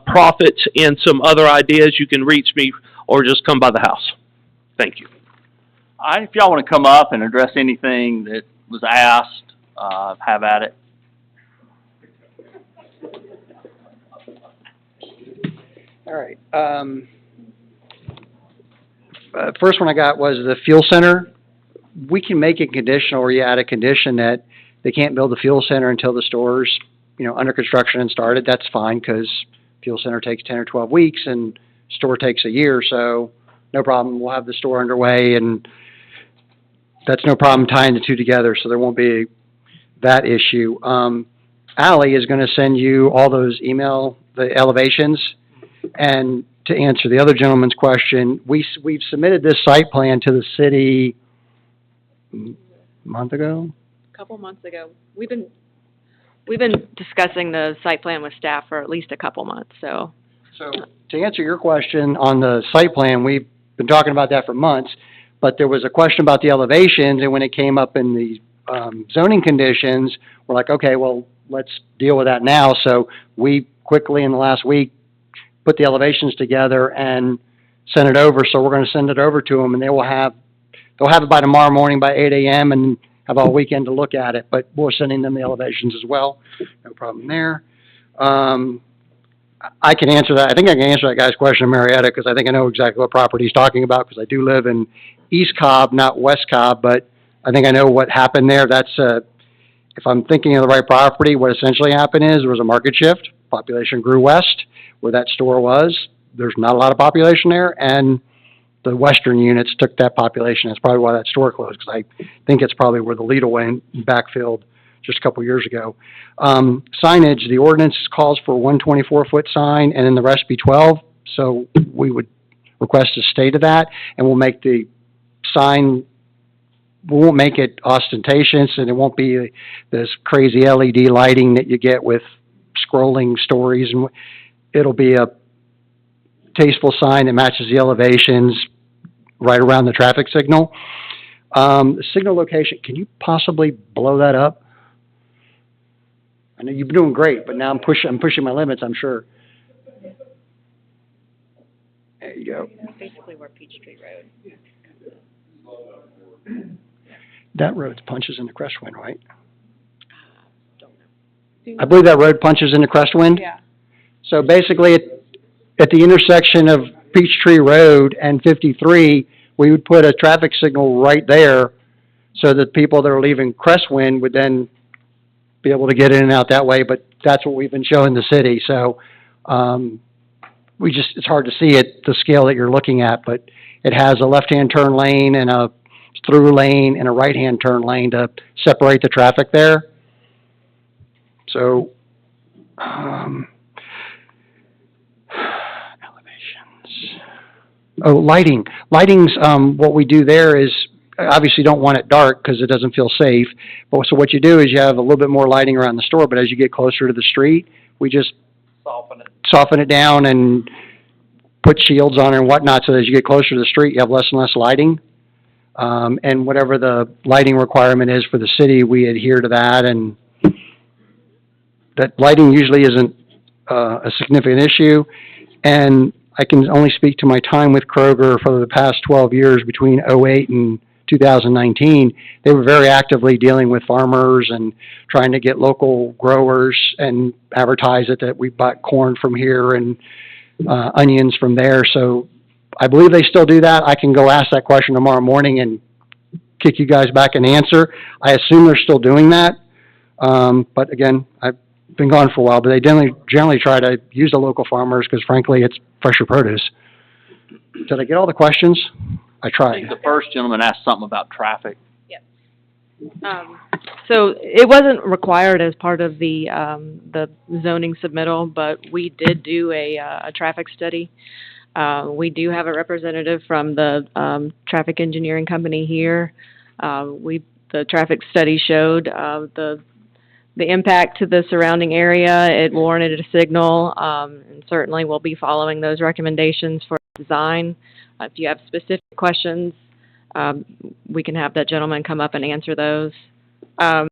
profits in some other ideas. You can reach me or just come by the house. Thank you. If y'all want to come up and address anything that was asked, have at it. All right. First one I got was the fuel center. We can make it conditional, or you add a condition that they can't build the fuel center until the store's, under construction and started. That's fine, because fuel center takes 10 or 12 weeks and store takes a year, so no problem. We'll have the store underway, and that's no problem tying the two together, so there won't be that issue. Ally is going to send you all those the elevations, and to answer the other gentleman's question, we've submitted this site plan to the city a month ago. A couple months ago. We've been discussing the site plan with staff for at least a couple months, so. So to answer your question on the site plan, we've been talking about that for months, but there was a question about the elevations, and when it came up in the zoning conditions, we're like, okay, well, let's deal with that now. So we quickly in the last week put the elevations together and sent it over. So we're going to send it over to them, and they'll have it by tomorrow morning by 8 a.m. and have all weekend to look at it. But we're sending them the elevations as well. No problem there. I can answer that. I think I can answer that guy's question in Marietta, because I think I know exactly what property he's talking about, because I do live in East Cobb, not West Cobb, but I think I know what happened there. That's, if I'm thinking of the right property, what essentially happened is there was a market shift. Population grew west, where that store was. There's not a lot of population there, and the western units took that population. That's probably why that store closed, because I think it's probably where the Lidl went and backfilled just a couple years ago. Signage, the ordinance calls for 124-foot sign, and then the rest be 12. So we would request a stay to that, and we'll make the sign, we won't make it ostentatious, and it won't be this crazy LED lighting that you get with scrolling stories. And it'll be a tasteful sign that matches the elevations, right around the traffic signal. The signal location, can you possibly blow that up? I know you've been doing great, but now I'm pushing my limits, I'm sure. There you go. Basically where Peachtree Road. That road punches into Crestwind, right? I believe that road punches into Crestwind. Yeah. So basically, at the intersection of Peachtree Road and 53, we would put a traffic signal right there so that people that are leaving Crestwind would then be able to get in and out that way, but that's what we've been showing the city. So it's hard to see at the scale that you're looking at, but it has a left-hand turn lane and a through lane and a right-hand turn lane to separate the traffic there. So, elevations. Oh, lighting. Lighting's, what we do there is, obviously don't want it dark because it doesn't feel safe. But so what you do is you have a little bit more lighting around the store, but as you get closer to the street, we just soften it down and put shields on it and whatnot, so as you get closer to the street, you have less and less lighting. And whatever the lighting requirement is for the city, we adhere to that, and that lighting usually isn't a significant issue. And I can only speak to my time with Kroger for the past 12 years between '08 and 2019. They were very actively dealing with farmers and trying to get local growers and advertise it that we bought corn from here and onions from there. So I believe they still do that. I can go ask that question tomorrow morning and kick you guys back an answer. I assume they're still doing that. But again, I've been gone for a while, but they generally try to use the local farmers because frankly, it's fresher produce. Did I get all the questions? I I tried. think the first gentleman asked something about traffic. So it wasn't required as part of the zoning submittal, but we did do a traffic study. We do have a representative from the traffic engineering company here. The traffic study showed the impact to the surrounding area. It warranted a signal, and certainly we'll be following those recommendations for design. If you have specific questions, we can have that gentleman come up and answer those. And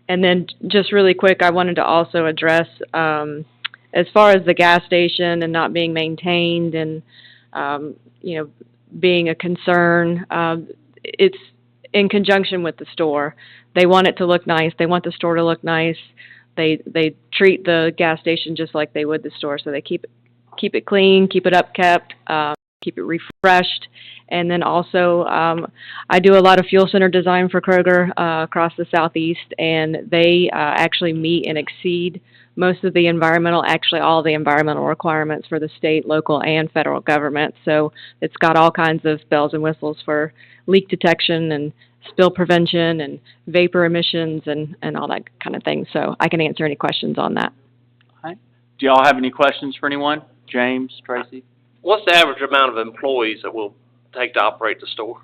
then just really quick, I wanted to also address, as far as the gas station and not being maintained and, being a concern, it's in conjunction with the store. They want it to look nice. They want the store to look nice. They treat the gas station just like they would the store. So they keep it clean, keep it upkept, keep it refreshed. And then also, I do a lot of fuel center design for Kroger across the southeast, and they actually meet and exceed most of the all the environmental requirements for the state, local, and federal government. So it's got all kinds of bells and whistles for leak detection and spill prevention and vapor emissions and all that kind of thing. So I can answer any questions on that. All right. Do y'all have any questions for anyone? James, Tracy? What's the average amount of employees that will take to operate the store?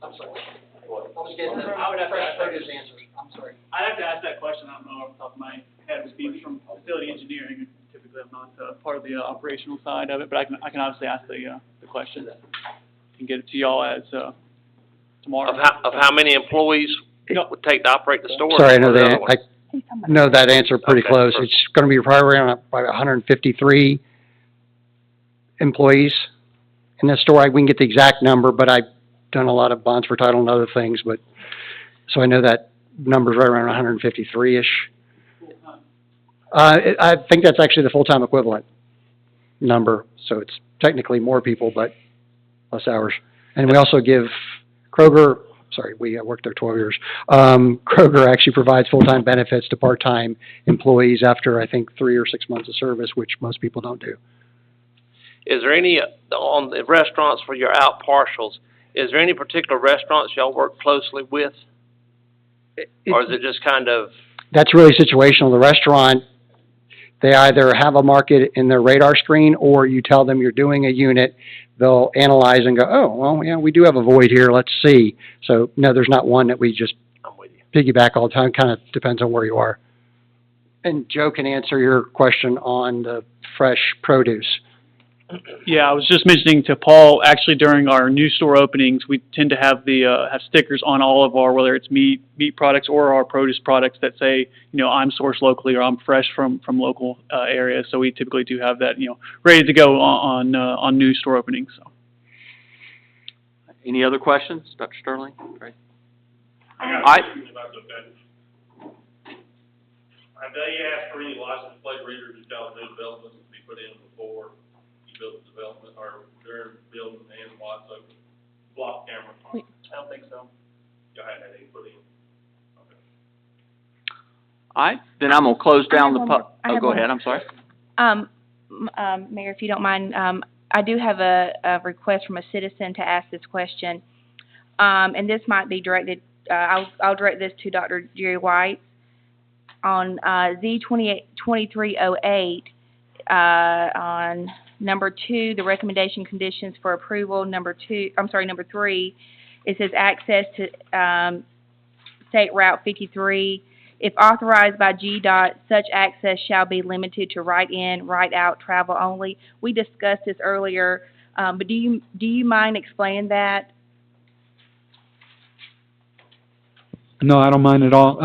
I'm sorry. I would have to ask those answers. I'm sorry. I'd have to ask that question. I don't know off the top of my head. Being from facility engineering, typically I'm not part of the operational side of it, but I can obviously ask the question and get it to y'all as tomorrow. Of how many employees it would take to operate the store? Sorry, I know that answer pretty close. It's going to be probably around 153 employees in this store. We can get the exact number, but I've done a lot of bonds for title and other things, but so I know that number's right around 153-ish. I think that's actually the full-time equivalent number, so it's technically more people, but less hours. And we also give Kroger, we worked there 12 years. Kroger actually provides full-time benefits to part-time employees after, I think, 3 or 6 months of service, which most people don't do. Is there any, on the restaurants for your out partials, is there any particular restaurants y'all work closely with? Or is it just kind of? That's really situational. The restaurant, they either have a market in their radar screen, or you tell them you're doing a unit, they'll analyze and go, oh, well, yeah, we do have a void here, let's see. So, no, there's not one that we just piggyback all the time. Kind of depends on where you are. And Joe can answer your question on the fresh produce. Yeah, I was just mentioning to Paul, actually during our new store openings, we tend to have have stickers on all of our, whether it's meat products or our produce products that say, you know, I'm sourced locally or I'm fresh from local areas. So we typically do have that, you know, ready to go on new store openings. So. Any other questions, Dr. Sterling? Great. I got a Alright. question about the bench. I know you asked for any license plate readers to tell new developments to be put in before you build the development, or during building and what's open, block camera. I don't think so. Y'all hadn't had any put in. Okay. All right, then I'm gonna close down the I have go one ahead, more. I'm sorry. Mayor, if you don't mind, I do have a request from a citizen to ask this question. And this might be directed, I'll direct this to Dr. Jerry White. On, Z-2308, on number 2, the recommendation conditions for approval, number 3, it says access to, State Route 53. If authorized by GDOT, such access shall be limited to right-in, right-out travel only. We discussed this earlier, but do you mind explaining that? No, I don't mind at all.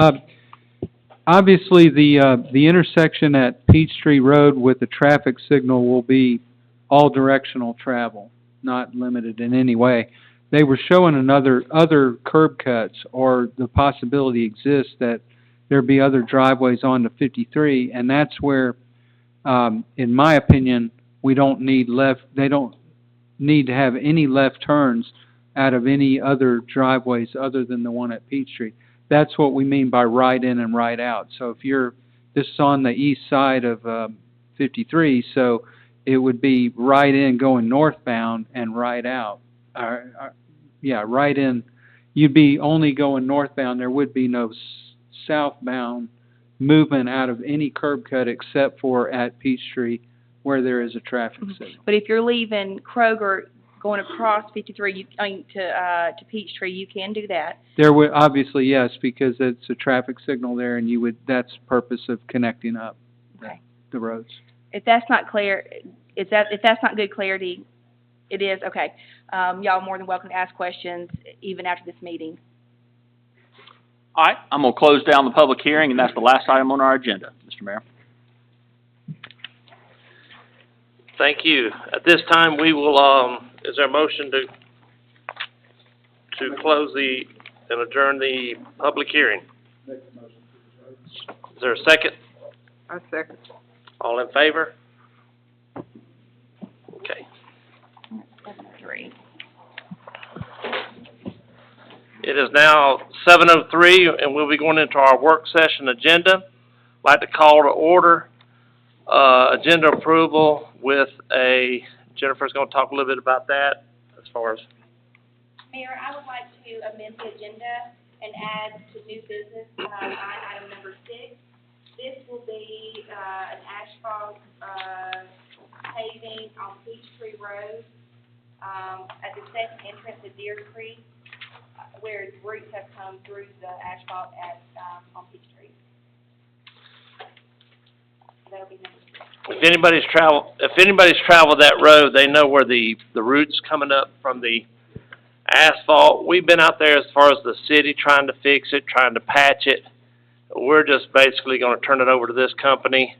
Obviously, the intersection at Peachtree Road with the traffic signal will be all directional travel, not limited in any way. They were showing other curb cuts, or the possibility exists that there be other driveways onto 53, and that's where, in my opinion, they don't need to have any left turns out of any other driveways other than the one at Peachtree. That's what we mean by right in and right out. So if this is on the east side of 53, so it would be right in going northbound and right out. Right in. You'd be only going northbound. There would be no southbound movement out of any curb cut except for at Peachtree where there is a traffic signal. But if you're leaving Kroger, going across 53, to Peachtree, you can do that. There would, obviously, yes, because it's a traffic signal there, and that's the purpose of connecting up the roads. If that's not clear, if that's not good clarity, it is, okay. Y'all are more than welcome to ask questions even after this meeting. All right, I'm gonna close down the public hearing, and that's the last item on our agenda, Mr. Mayor. Thank you. At this time, we will, is there a motion to close and adjourn the public hearing? Is there a second? I second. All in favor? Okay. 3. It is now 7:03, and we'll be going into our work session agenda. I'd like to call to order agenda approval with Jennifer's going to talk a little bit about that as far as. Mayor, I would like to amend the agenda and add to new business, item number 6. This will be, an asphalt, paving on Peachtree Road, at the second entrance of Deer Creek, where its roots have come through the asphalt on Peachtree. That'll be number 6. If anybody's traveled that road, they know where the roots coming up from the asphalt. We've been out there as far as the city trying to fix it, trying to patch it. We're just basically going to turn it over to this company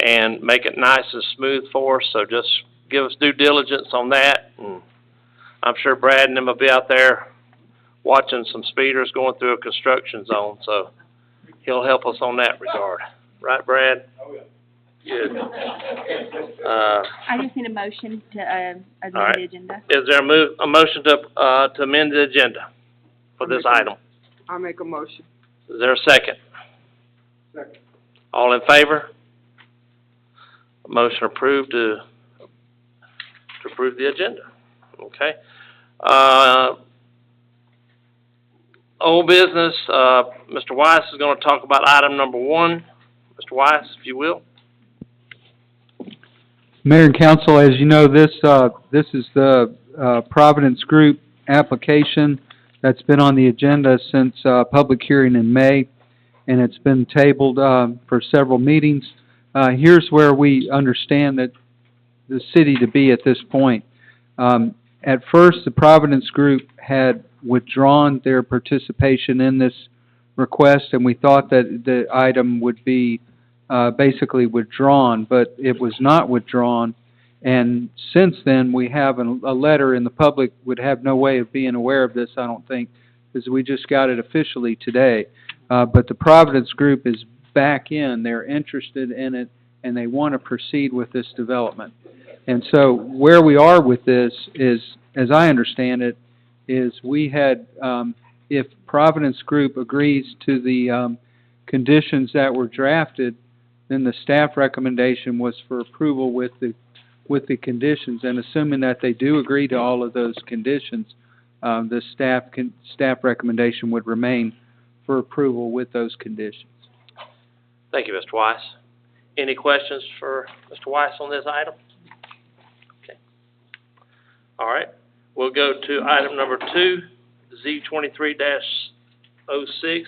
and make it nice and smooth for us. So just give us due diligence on that. And I'm sure Brad and them will be out there watching some speeders going through a construction zone. So he'll help us on that regard. Right, Brad? Oh, yeah. Good. I just need a motion to, amend the agenda. Is there a motion to amend the agenda for this item? I'll make a motion. Is there a second? Second. All in favor? Motion approved to approve the agenda. Okay. Old business, Mr. Weiss is going to talk about item number 1. Mr. Weiss, if you will. Mayor and Council, as you know, this is the Providence Group application that's been on the agenda since public hearing in May, and it's been tabled for several meetings. Here's where we understand that the city to be at this point. At first, the Providence Group had withdrawn their participation in this request, and we thought that the item would be basically withdrawn, but it was not withdrawn. And since then, we have a letter, and the public would have no way of being aware of this, I don't think, because we just got it officially today. But the Providence Group is back in. They're interested in it, and they want to proceed with this development. And so where we are with this is, as I understand it, is we had, if Providence Group agrees to the conditions that were drafted, then the staff recommendation was for approval with the conditions. And assuming that they do agree to all of those conditions, the staff recommendation would remain for approval with those conditions. Thank you, Mr. Weiss. Any questions for Mr. Weiss on this item? Okay. All right. We'll go to item number 2, Z23-06.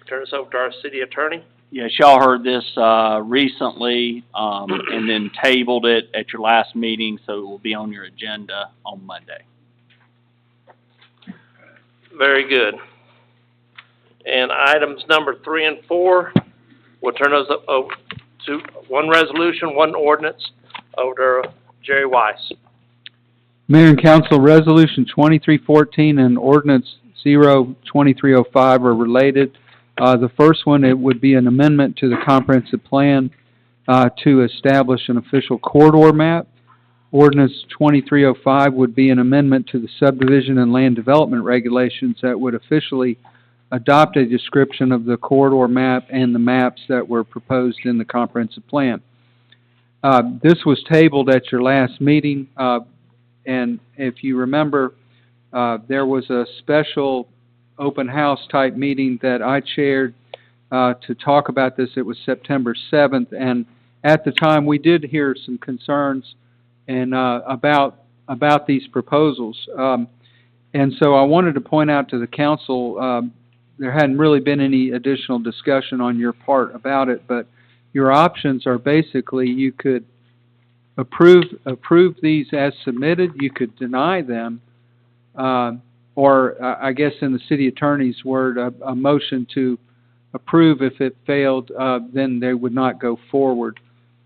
Turn this over to our city attorney. Yes, y'all heard this recently, and then tabled it at your last meeting, so it will be on your agenda on Monday. Very good. And items number 3 and 4, we'll turn those over to one resolution, one ordinance, over to Jerry Weiss. Mayor and Council, Resolution 2314 and Ordinance 02305 are related. The first one, it would be an amendment to the comprehensive plan to establish an official corridor map. Ordinance 2305 would be an amendment to the subdivision and land development regulations that would officially adopt a description of the corridor map and the maps that were proposed in the comprehensive plan. This was tabled at your last meeting, and if you remember, there was a special open house type meeting that I chaired to talk about this. It was September 7th, and at the time we did hear some concerns and about these proposals. And so I wanted to point out to the council, there hadn't really been any additional discussion on your part about it, but your options are basically you could approve these as submitted, you could deny them, or I guess in the city attorney's word, a motion to approve. If it failed, then they would not go forward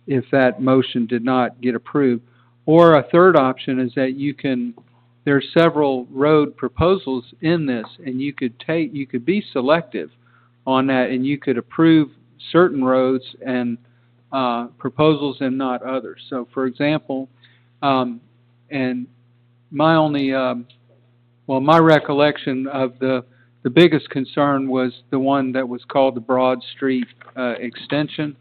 if that motion did not get approved. Or a third option is that there are several road proposals in this, and you could be selective on that, and you could approve certain roads and proposals and not others. So, for example, and my recollection of the biggest concern was the one that was called the Broad Street extension.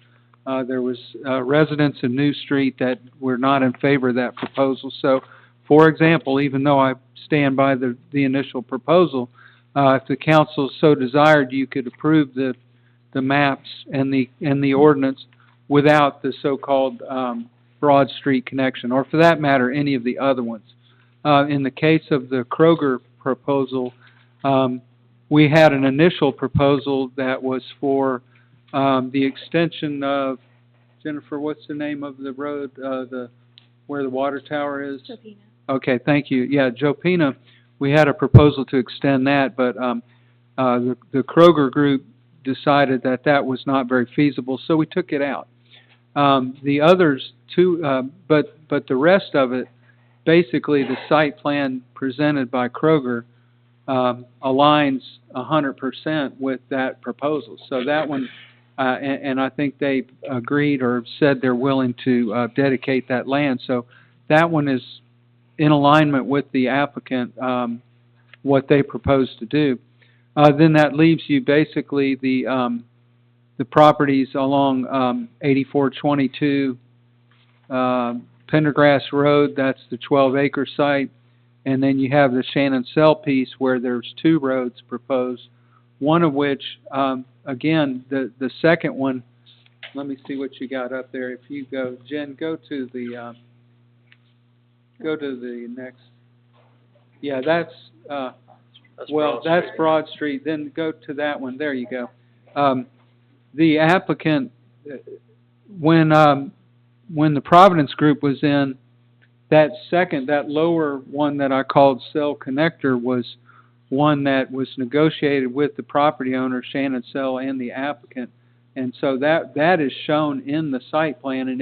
There was residents in New Street that were not in favor of that proposal. So, for example, even though I stand by the initial proposal, if the council so desired, you could approve the maps and the ordinance without the so-called Broad Street connection, or for that matter, any of the other ones. In the case of the Kroger proposal, we had an initial proposal that was for the extension of, Jennifer, what's the name of the road, where the water tower is? Jopina. Okay, thank you. Yeah, Jopina, we had a proposal to extend that, but the Kroger group decided that that was not very feasible, so we took it out. The others two, but the rest of it, basically the site plan presented by Kroger aligns 100% with that proposal. So that one, and I think they agreed or said they're willing to dedicate that land. So that one is in alignment with the applicant, what they propose to do. Then that leaves you basically the properties along 8422 Pendergrass Road. That's the 12-acre site. And then you have the Shannon Cell piece where there's 2 roads proposed, one of which, again, the second one, let me see what you got up there. If you go, Jen, go to the next. Yeah, that's Broad Street. Then go to that one. There you go. The applicant, when the Providence group was in, that lower one that I called cell connector was one that was negotiated with the property owner, Shannon Cell, and the applicant. And so that is shown in the site plan, and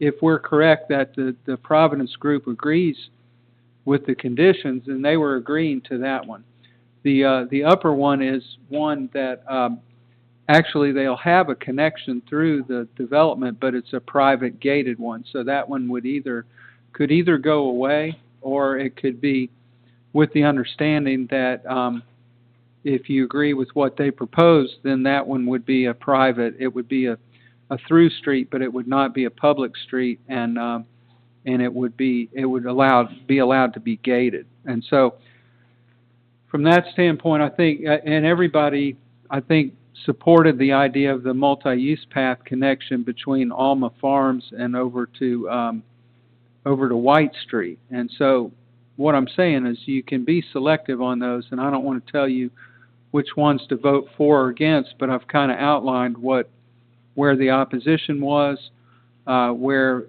if we're correct that the Providence Group agrees with the conditions, then they were agreeing to that one. The upper one is one that, actually they'll have a connection through the development, but it's a private gated one. So that one could either go away, or it could be with the understanding that, if you agree with what they propose, then that one would be a private, it would be a through street, but it would not be a public street, and it would be allowed to be gated. And so, from that standpoint, I think, and everybody, I think, supported the idea of the multi-use path connection between Alma Farms and over to White Street. And so, what I'm saying is you can be selective on those, and I don't want to tell you which ones to vote for or against, but I've kind of outlined where the opposition was, where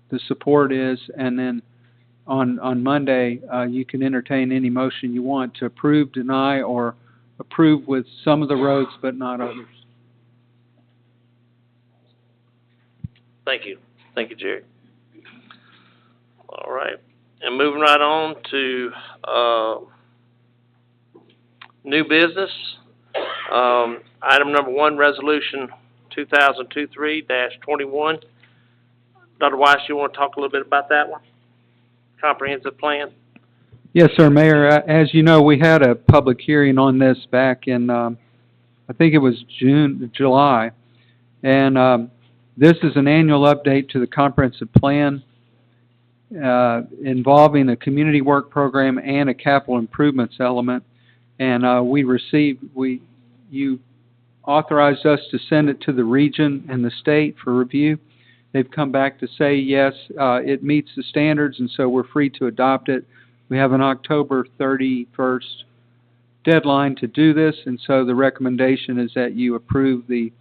the support is, and then on Monday, you can entertain any motion you want to approve, deny, or approve with some of the roads but not others. Thank you. Thank you, Jerry. All right. And moving right on to, new business. Item number 1, resolution 2023-21. Dr. Weiss, you want to talk a little bit about that one? Comprehensive plan? Yes, sir, Mayor. As you know, we had a public hearing on this back in, I think it was July. And this is an annual update to the comprehensive plan involving a community work program and a capital improvements element. And you authorized us to send it to the region and the state for review. They've come back to say, yes, it meets the standards, and so we're free to adopt it. We have an October 31st deadline to do this, and so the recommendation is that you approve the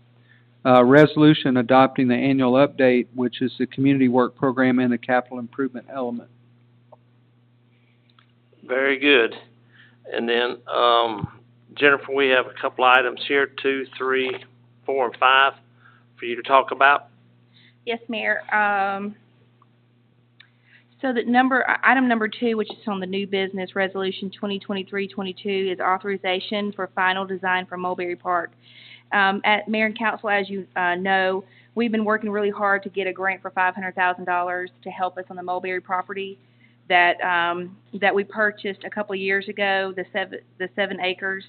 resolution adopting the annual update, which is the community work program and the capital improvement element. Very good. And then, Jennifer, we have a couple items here, 2, 3, 4, and 5 for you to talk about. Yes, Mayor. So item number 2, which is on the new business, resolution 2023-22, is authorization for final design for Mulberry Park. At Mayor and Council, as you know, we've been working really hard to get a grant for $500,000 to help us on the Mulberry property that we purchased a couple of years ago, the 7 acres.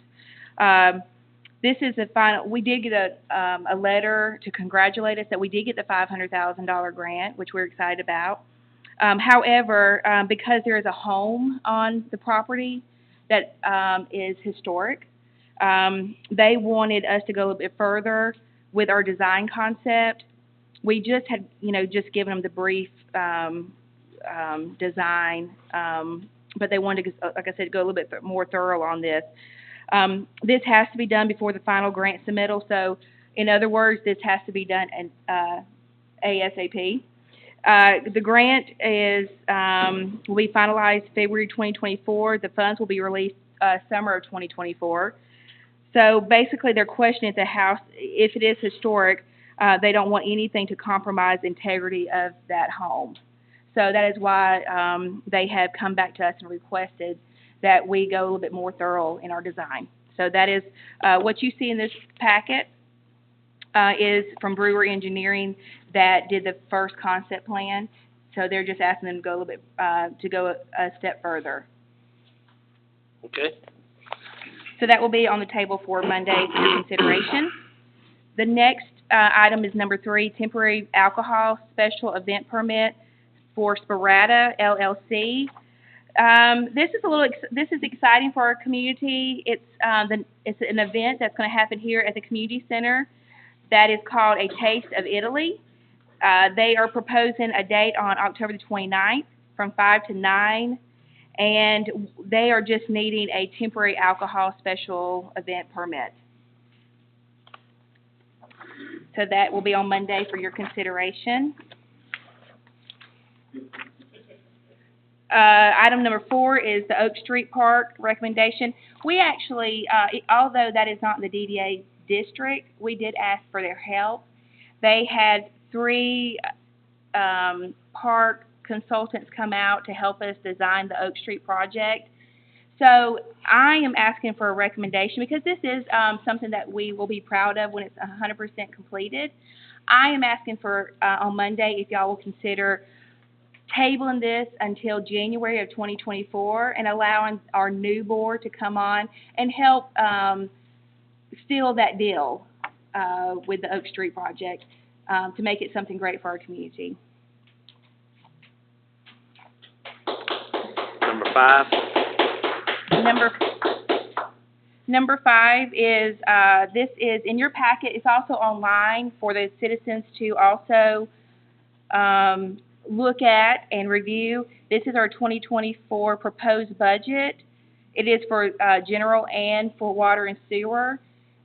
This is the final. We did get a letter to congratulate us that we did get the $500,000 grant, which we're excited about. However, because there is a home on the property that is historic, they wanted us to go a little bit further with our design concept. We just had, just given them the brief design, but they wanted to, like I said, go a little bit more thorough on this. This has to be done before the final grant submittal. So, in other words, this has to be done ASAP. The grant will be finalized February 2024. The funds will be released summer of 2024. So basically, their question is the house, if it is historic, they don't want anything to compromise the integrity of that home. So that is why they have come back to us and requested that we go a little bit more thorough in our design. So that is what you see in this packet is from Brewery Engineering that did the first concept plan. So they're just asking them to go a little bit to go a step further. Okay. So that will be on the table for Monday for your consideration. The next item is number 3, temporary alcohol special event permit for Sparata LLC. This is exciting for our community. It's an event that's going to happen here at the community center that is called A Taste of Italy. They are proposing a date on October the 29th from 5 to 9, and they are just needing a temporary alcohol special event permit. So that will be on Monday for your consideration. item number 4 is the Oak Street Park recommendation. We actually, although that is not in the DDA district, we did ask for their help. They had 3 park consultants come out to help us design the Oak Street project. So I am asking for a recommendation because this is something that we will be proud of when it's 100% completed. I am asking for, on Monday, if y'all will consider tabling this until January of 2024 and allowing our new board to come on and help seal that deal with the Oak Street project to make it something great for our community. Number 5. Number 5 is, this is in your packet. It's also online for the citizens to also look at and review. This is our 2024 proposed budget. It is for general and for water and sewer.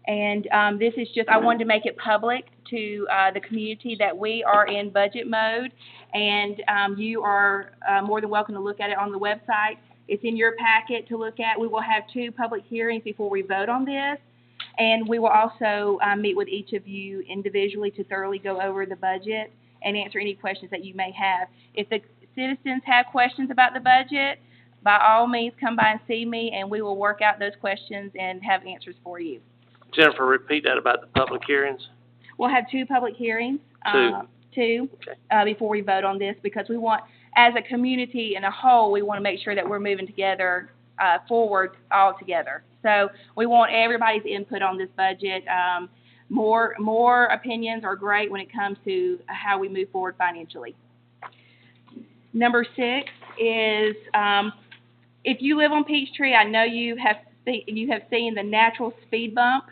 And this is just, I wanted to make it public to the community that we are in budget mode. And you are more than welcome to look at it on the website. It's in your packet to look at. We will have 2 public hearings before we vote on this. And we will also meet with each of you individually to thoroughly go over the budget and answer any questions that you may have. If the citizens have questions about the budget, by all means, come by and see me, and we will work out those questions and have answers for you. Jennifer, repeat that about the public hearings. We'll have 2 public hearings. 2. Before we vote on this, because we want, as a community in a whole, we want to make sure that we're moving together, forward all together. So we want everybody's input on this budget. More opinions are great when it comes to how we move forward financially. Number 6 is, if you live on Peachtree, I know you have seen the natural speed bump.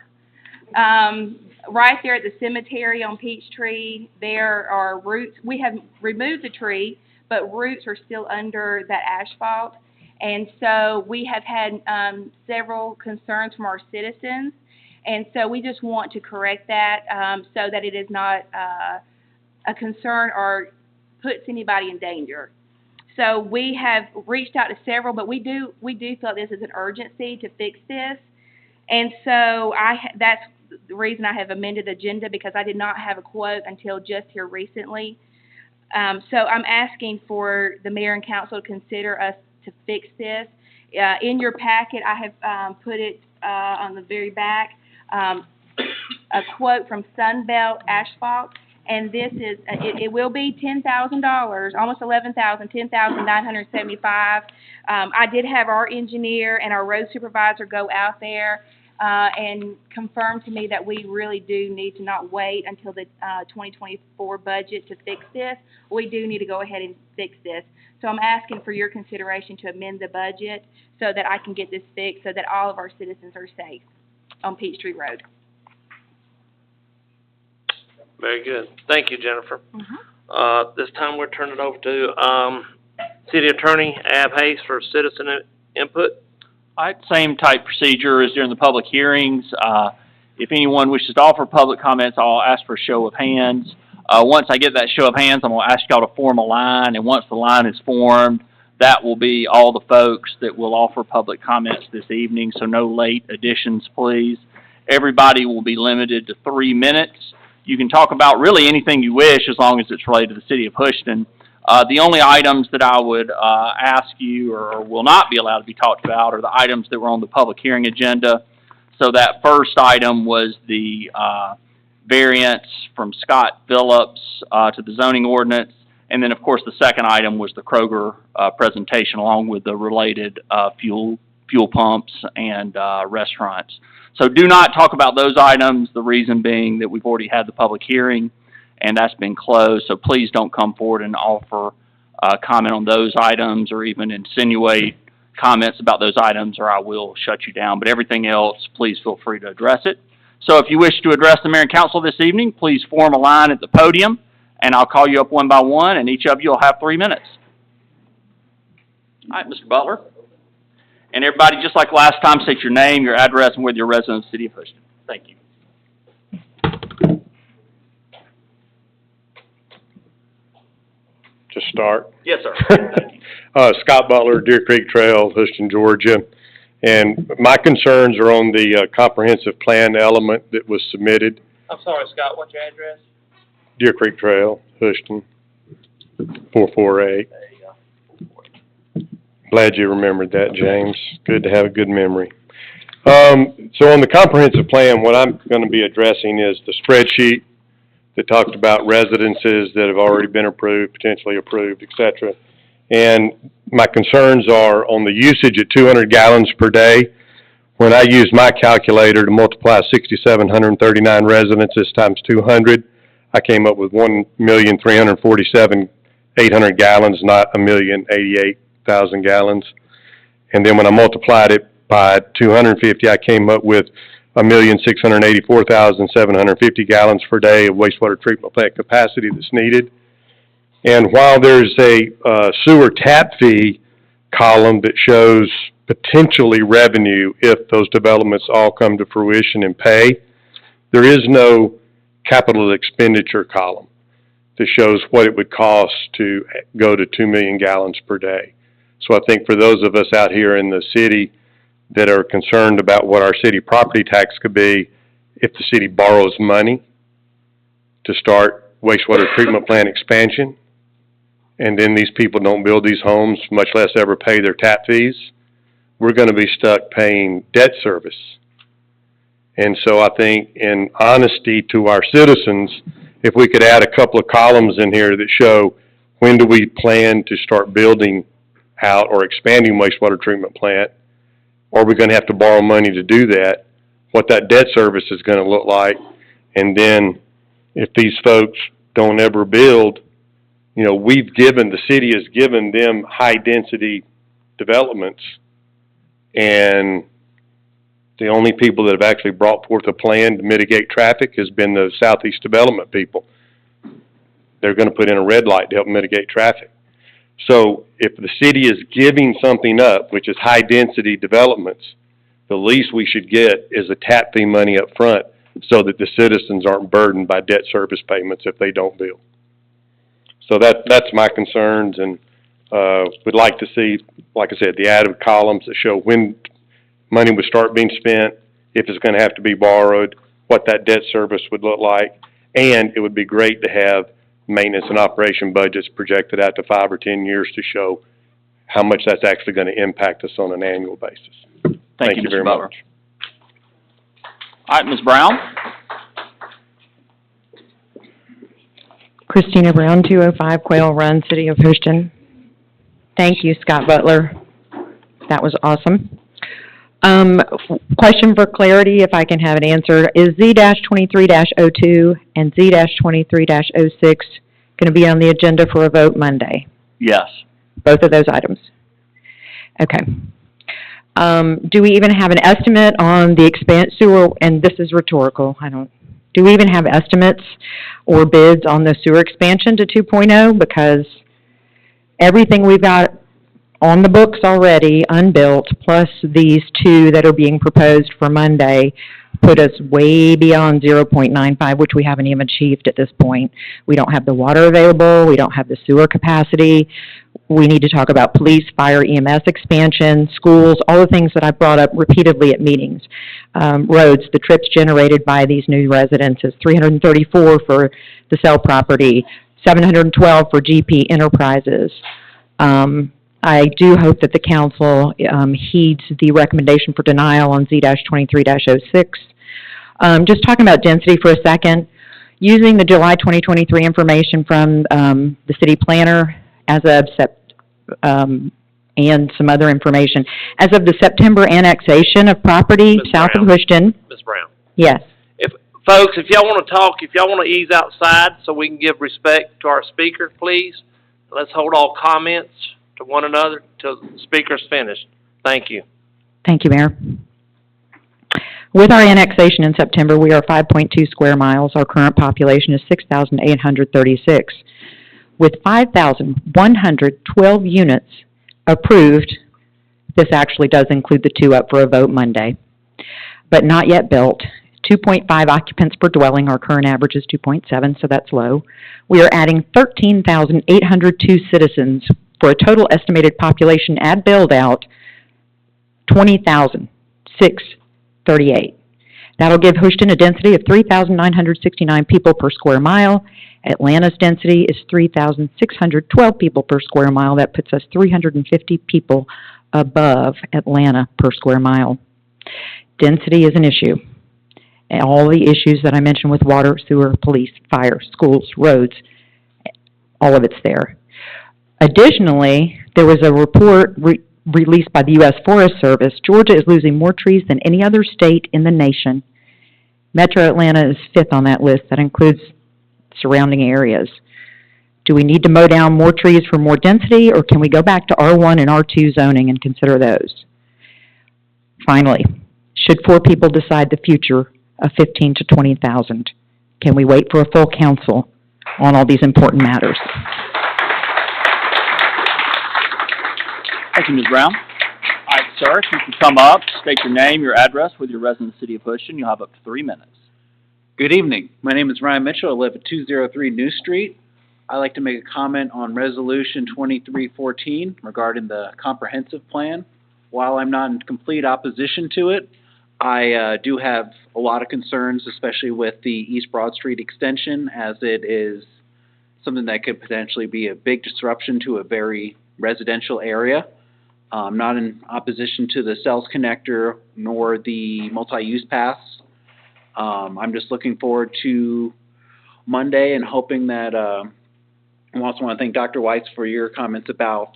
Right there at the cemetery on Peachtree, there are roots. We have removed the tree, but roots are still under that asphalt. And so we have had several concerns from our citizens. And so we just want to correct that so that it is not a concern or puts anybody in danger. So we have reached out to several, but we do feel this is an urgency to fix this. And so that's the reason I have amended the agenda, because I did not have a quote until just here recently. So I'm asking for the mayor and council to consider us to fix this. In your packet, I have put it on the very back, a quote from Sunbelt Asphalt, and this is, it will be $10,000, almost $11,000, $10,975. I did have our engineer and our road supervisor go out there and confirm to me that we really do need to not wait until the 2024 budget to fix this. We do need to go ahead and fix this. So I'm asking for your consideration to amend the budget so that I can get this fixed so that all of our citizens are safe on Peachtree Road. Very good. Thank you, Jennifer. This time we'll turn it over to City Attorney Ab Hayes for citizen input. All right, same type procedure as during the public hearings. If anyone wishes to offer public comments, I'll ask for a show of hands. Once I get that show of hands, I'm going to ask y'all to form a line, and once the line is formed, that will be all the folks that will offer public comments this evening, so no late additions, please. Everybody will be limited to 3 minutes. You can talk about really anything you wish as long as it's related to the city of Houston. The only items that I would ask you or will not be allowed to be talked about are the items that were on the public hearing agenda. So that first item was the variance from Scott Phillips to the zoning ordinance. And then, of course, the second item was the Kroger presentation along with the related fuel pumps and restaurants. So do not talk about those items, the reason being that we've already had the public hearing and that's been closed. So please don't come forward and offer comment on those items or even insinuate comments about those items, or I will shut you down. But everything else, please feel free to address it. So if you wish to address the mayor and council this evening, please form a line at the podium, and I'll call you up one by one, and each of you will have 3 minutes. All right, Mr. Butler. And everybody, just like last time, state your name, your address, and whether you're a resident of the city of Houston. Thank you. Just start? Yes, sir. Scott Butler, Deer Creek Trail, Houston, Georgia. And my concerns are on the comprehensive plan element that was submitted. I'm sorry, Scott, what's your address? Deer Creek Trail, Houston, 448. There you go. Glad you remembered that, James. Good to have a good memory. So on the comprehensive plan, what I'm going to be addressing is the spreadsheet that talked about residences that have already been approved, potentially approved, et cetera. And my concerns are on the usage at 200 gallons per day. When I used my calculator to multiply 6,739 residences times 200, I came up with 1,347,800 gallons, not 1,088,000 gallons. And then when I multiplied it by 250, I came up with 1,684,750 gallons per day of wastewater treatment plant capacity that's needed. And while there's a sewer tap fee column that shows potentially revenue if those developments all come to fruition and pay, there is no capital expenditure column that shows what it would cost to go to 2 million gallons per day. So I think for those of us out here in the city that are concerned about what our city property tax could be if the city borrows money to start wastewater treatment plant expansion, and then these people don't build these homes, much less ever pay their tap fees, we're going to be stuck paying debt service. And so I think in honesty to our citizens, if we could add a couple of columns in here that show when do we plan to start building out or expanding wastewater treatment plant, or we're going to have to borrow money to do that, what that debt service is going to look like, and then if these folks don't ever build, you know, the city has given them high-density developments, and the only people that have actually brought forth a plan to mitigate traffic has been the Southeast Development people. They're going to put in a red light to help mitigate traffic. So if the city is giving something up, which is high-density developments, the least we should get is a tap fee money up front so that the citizens aren't burdened by debt service payments if they don't build. So that's my concerns, and would like to see, like I said, the added columns that show when money would start being spent, if it's going to have to be borrowed, what that debt service would look like, and it would be great to have maintenance and operation budgets projected out to 5 or 10 years to show how much that's actually going to impact us on an annual basis. Thank you, Mr. very Butler. much. All right, Ms. Brown? Christina Brown, 205 Quail Run, City of Houston. Thank you, Scott Butler. That Awesome. Question for clarity, if I can have an answer. Is Z-23-02 and Z-23-06 going to be on the agenda for a vote Monday? Yes. Both of those items? Okay. Do we even have an estimate on the sewer, and this is rhetorical, do we even have estimates or bids on the sewer expansion to 2.0? Because everything we've got on the books already, unbuilt, plus these two that are being proposed for Monday, put us way beyond 0.95, which we haven't even achieved at this point. We don't have the water available. We don't have the sewer capacity. We need to talk about police, fire, EMS expansion, schools, all the things that I've brought up repeatedly at meetings. Roads, the trips generated by these new residences, 334 for the cell property, 712 for GP Enterprises. I do hope that the council heeds the recommendation for denial on Z-23-06. Just talking about density for a second, using the July 2023 information from the city planner as of and some other information. As of the September annexation of property south of Houston. Ms. Brown. Yes. Folks, if y'all want to talk, if y'all want to ease outside so we can give respect to our speaker, please, let's hold all comments to one another till the speaker's finished. Thank you. Thank you, Mayor. With our annexation in September, we are 5.2 square miles. Our current population is 6,836. With 5,112 units approved, this actually does include the two up for a vote Monday, but not yet built, 2.5 occupants per dwelling. Our current average is 2.7, so that's low. We are adding 13,802 citizens for a total estimated population at build-out, 20,638. That'll give Houston a density of 3,969 people per square mile. Atlanta's density is 3,612 people per square mile. That puts us 350 people above Atlanta per square mile. Density is an issue. And all the issues that I mentioned with water, sewer, police, fire, schools, roads, all of it's there. Additionally, there was a report released by the U.S. Forest Service. Georgia is losing more trees than any other state in the nation. Metro Atlanta is fifth on that list. That includes surrounding areas. Do we need to mow down more trees for more density, or can we go back to R1 and R2 zoning and consider those? Finally, should 4 people decide the future of 15 to 20,000? Can we wait for a full council on all these important matters? Thank you, Ms. Brown. All right, sir, if you can come up, state your name, your address with your resident city of Houston. You'll have up to 3 minutes. Good evening. My name is Ryan Mitchell. I live at 203 New Street. I'd like to make a comment on Resolution 2314 regarding the comprehensive plan. While I'm not in complete opposition to it, I do have a lot of concerns, especially with the East Broad Street extension, as it is something that could potentially be a big disruption to a very residential area. I'm not in opposition to the Cells Connector nor the multi-use paths. I'm just looking forward to Monday and hoping that, I also want to thank Dr. Weitz for your comments about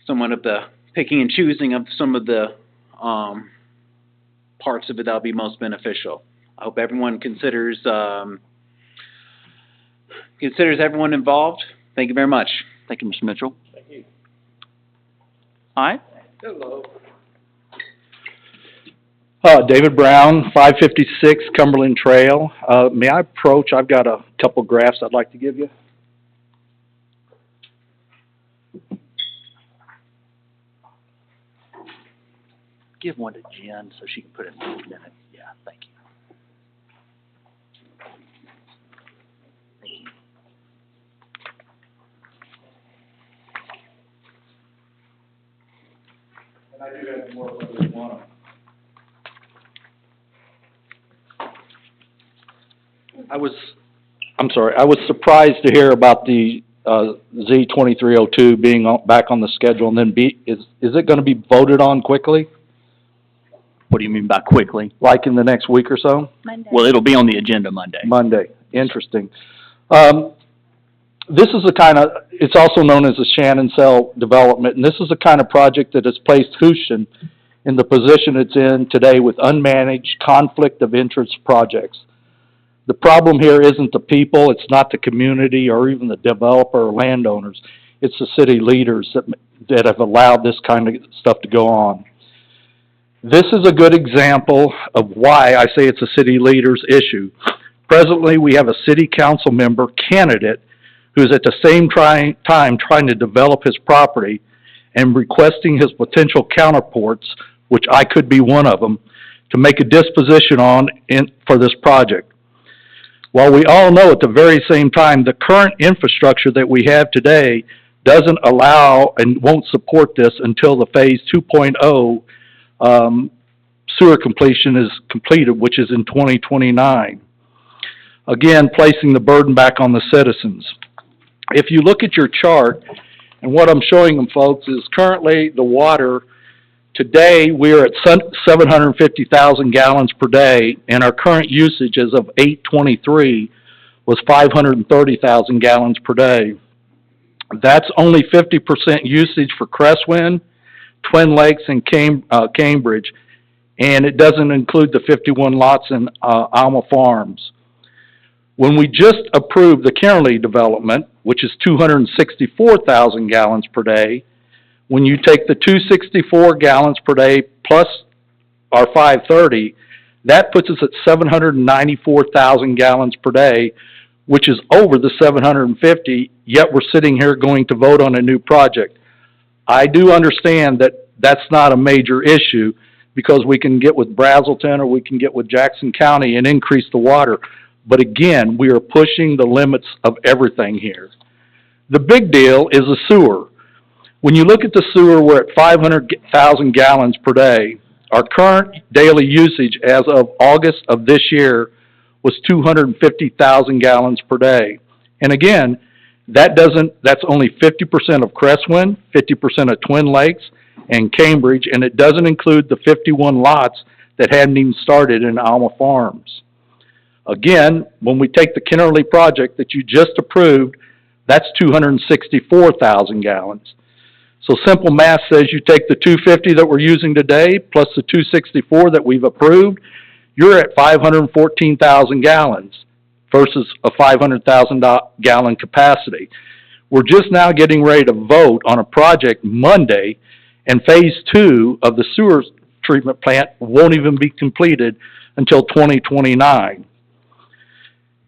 somewhat of the picking and choosing of some of the parts of it that'll be most beneficial. I hope everyone considers everyone involved. Thank you very much. Thank you, Mr. Mitchell. Thank you. All right. Hello. David Brown, 556 Cumberland Trail. May I approach? I've got a couple graphs I'd like to give you. Give one to Jen so she can put it in a minute. Yeah, thank you. And I do have more if you want them. I was surprised to hear about the Z2302 being back on the schedule, and then is it going to be voted on quickly? What do you mean by quickly? Like in the next week or so? Monday. Well, it'll be on the agenda Monday. Monday. Interesting. This is the kind of, it's also known as the Shannon Cell development, and this is the kind of project that has placed Houston in the position it's in today with unmanaged conflict of interest projects. The problem here isn't the people, it's not the community or even the developer or landowners. It's the city leaders that have allowed this kind of stuff to go on. This is a good example of why I say it's a city leaders issue. Presently, we have a city council member candidate who's at the same time trying to develop his property and requesting his potential counterparts, which I could be one of them, to make a disposition for this project. While we all know at the very same time the current infrastructure that we have today doesn't allow and won't support this until the phase 2.0 sewer completion is completed, which is in 2029. Again, placing the burden back on the citizens. If you look at your chart, and what I'm showing them, folks, is currently the water. Today, we're at 750,000 gallons per day, and our current usage as of 8/23 was 530,000 gallons per day. That's only 50% usage for Crestwind, Twin Lakes, and Cambridge, and it doesn't include the 51 lots in Alma Farms. When we just approved the Kernley development, which is 264,000 gallons per day, when you take the 264 gallons per day plus our 530, that puts us at 794,000 gallons per day, which is over the 750, yet we're sitting here going to vote on a new project. I do understand that that's not a major issue. because we can get with Brazelton or we can get with Jackson County and increase the water. But again, we are pushing the limits of everything here. The big deal is the sewer. When you look at the sewer, we're at 500,000 gallons per day. Our current daily usage as of August of this year was 250,000 gallons per day. And again, that's only 50% of Crestwind, 50% of Twin Lakes and Cambridge, and it doesn't include the 51 lots that hadn't even started in Alma Farms. Again, when we take the Kennerly project that you just approved, that's 264,000 gallons. So simple math says you take the 250 that we're using today plus the 264 that we've approved, you're at 514,000 gallons versus a 500,000 gallon capacity. We're just now getting ready to vote on a project Monday, and phase 2 of the sewer treatment plant won't even be completed until 2029.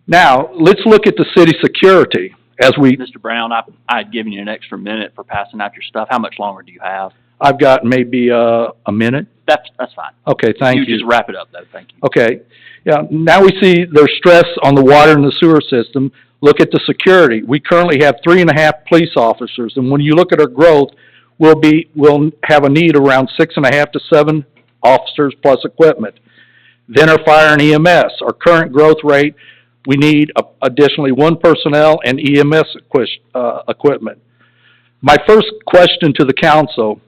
Now, let's look at the city security. Mr. Brown, I'd given you an extra minute for passing out your stuff. How much longer do you have? I've got maybe a minute. That's fine. Okay, thank you. You just wrap it up, though. Thank you. Okay. Yeah, now we see there's stress on the water and the sewer system. Look at the security. We currently have 3.5 police officers, and when you look at our growth, we'll have a need around 6.5 to 7 officers plus equipment. Then our fire and EMS. Our current growth rate, we need additionally 1 personnel and EMS equipment. My first question to the council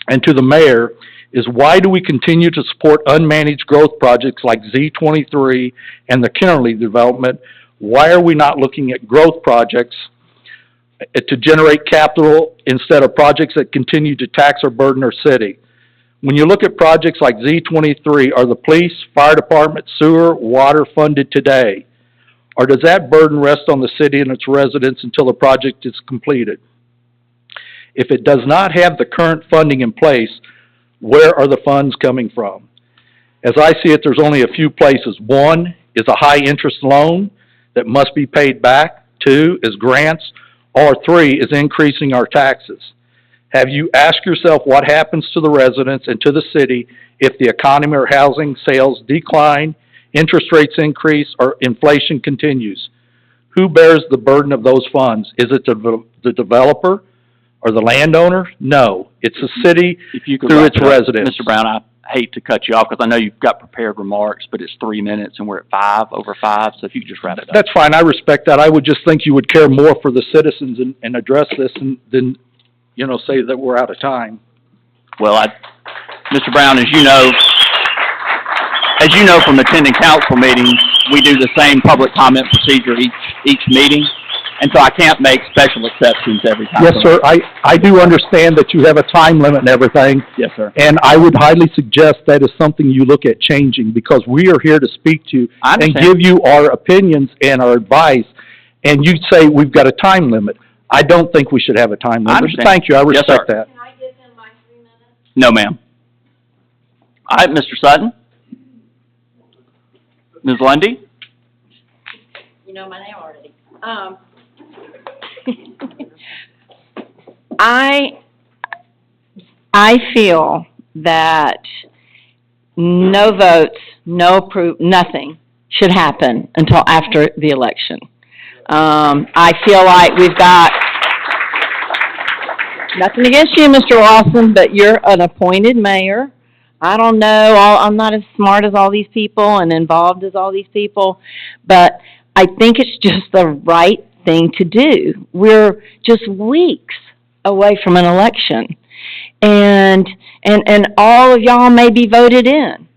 and to the mayor is, why do we continue to support unmanaged growth projects like Z23 and the Kennerly development? Why are we not looking at growth projects to generate capital instead of projects that continue to tax or burden our city? When you look at projects like Z23, are the police, fire department, sewer, water funded today? Or does that burden rest on the city and its residents until the project is completed? If it does not have the current funding in place, where are the funds coming from? As I see it, there's only a few places. 1 is a high-interest loan that must be paid back. 2 is grants. Or 3 is increasing our taxes. Have you asked yourself what happens to the residents and to the city if the economy or housing sales decline, interest rates increase, or inflation continues? Who bears the burden of those funds? Is it the developer or the landowner? No, it's the city through its residents. Mr. Brown, I hate to cut you off because I know you've got prepared remarks, but it's 3 minutes and we're at over 5, so if you could just wrap it up. That's fine, I respect that. I would just think you would care more for the citizens and address this than, say that we're out of time. Well, Mr. Brown, as you know from attending council meetings, we do the same public comment procedure each meeting, and so I can't make special exceptions every time. Yes, sir. I do understand that you have a time limit and everything. Yes, sir. And I would highly suggest that is something you look at changing, because we are here to speak to you and give you our opinions and our advice, and you say we've got a time limit. I don't think we should have a time limit. Thank you. I respect that. Can I give him my 3 minutes? No, ma'am. All right, Mr. Sutton? Ms. Lundy? You know my name already. I feel that no votes, no proof, nothing should happen until after the election. I feel like we've got nothing against you, Mr. Lawson, but you're an appointed mayor. I don't know, I'm not as smart as all these people and involved as all these people, but I think it's just the right thing to do. We're just weeks away from an election, and all of y'all may be voted in,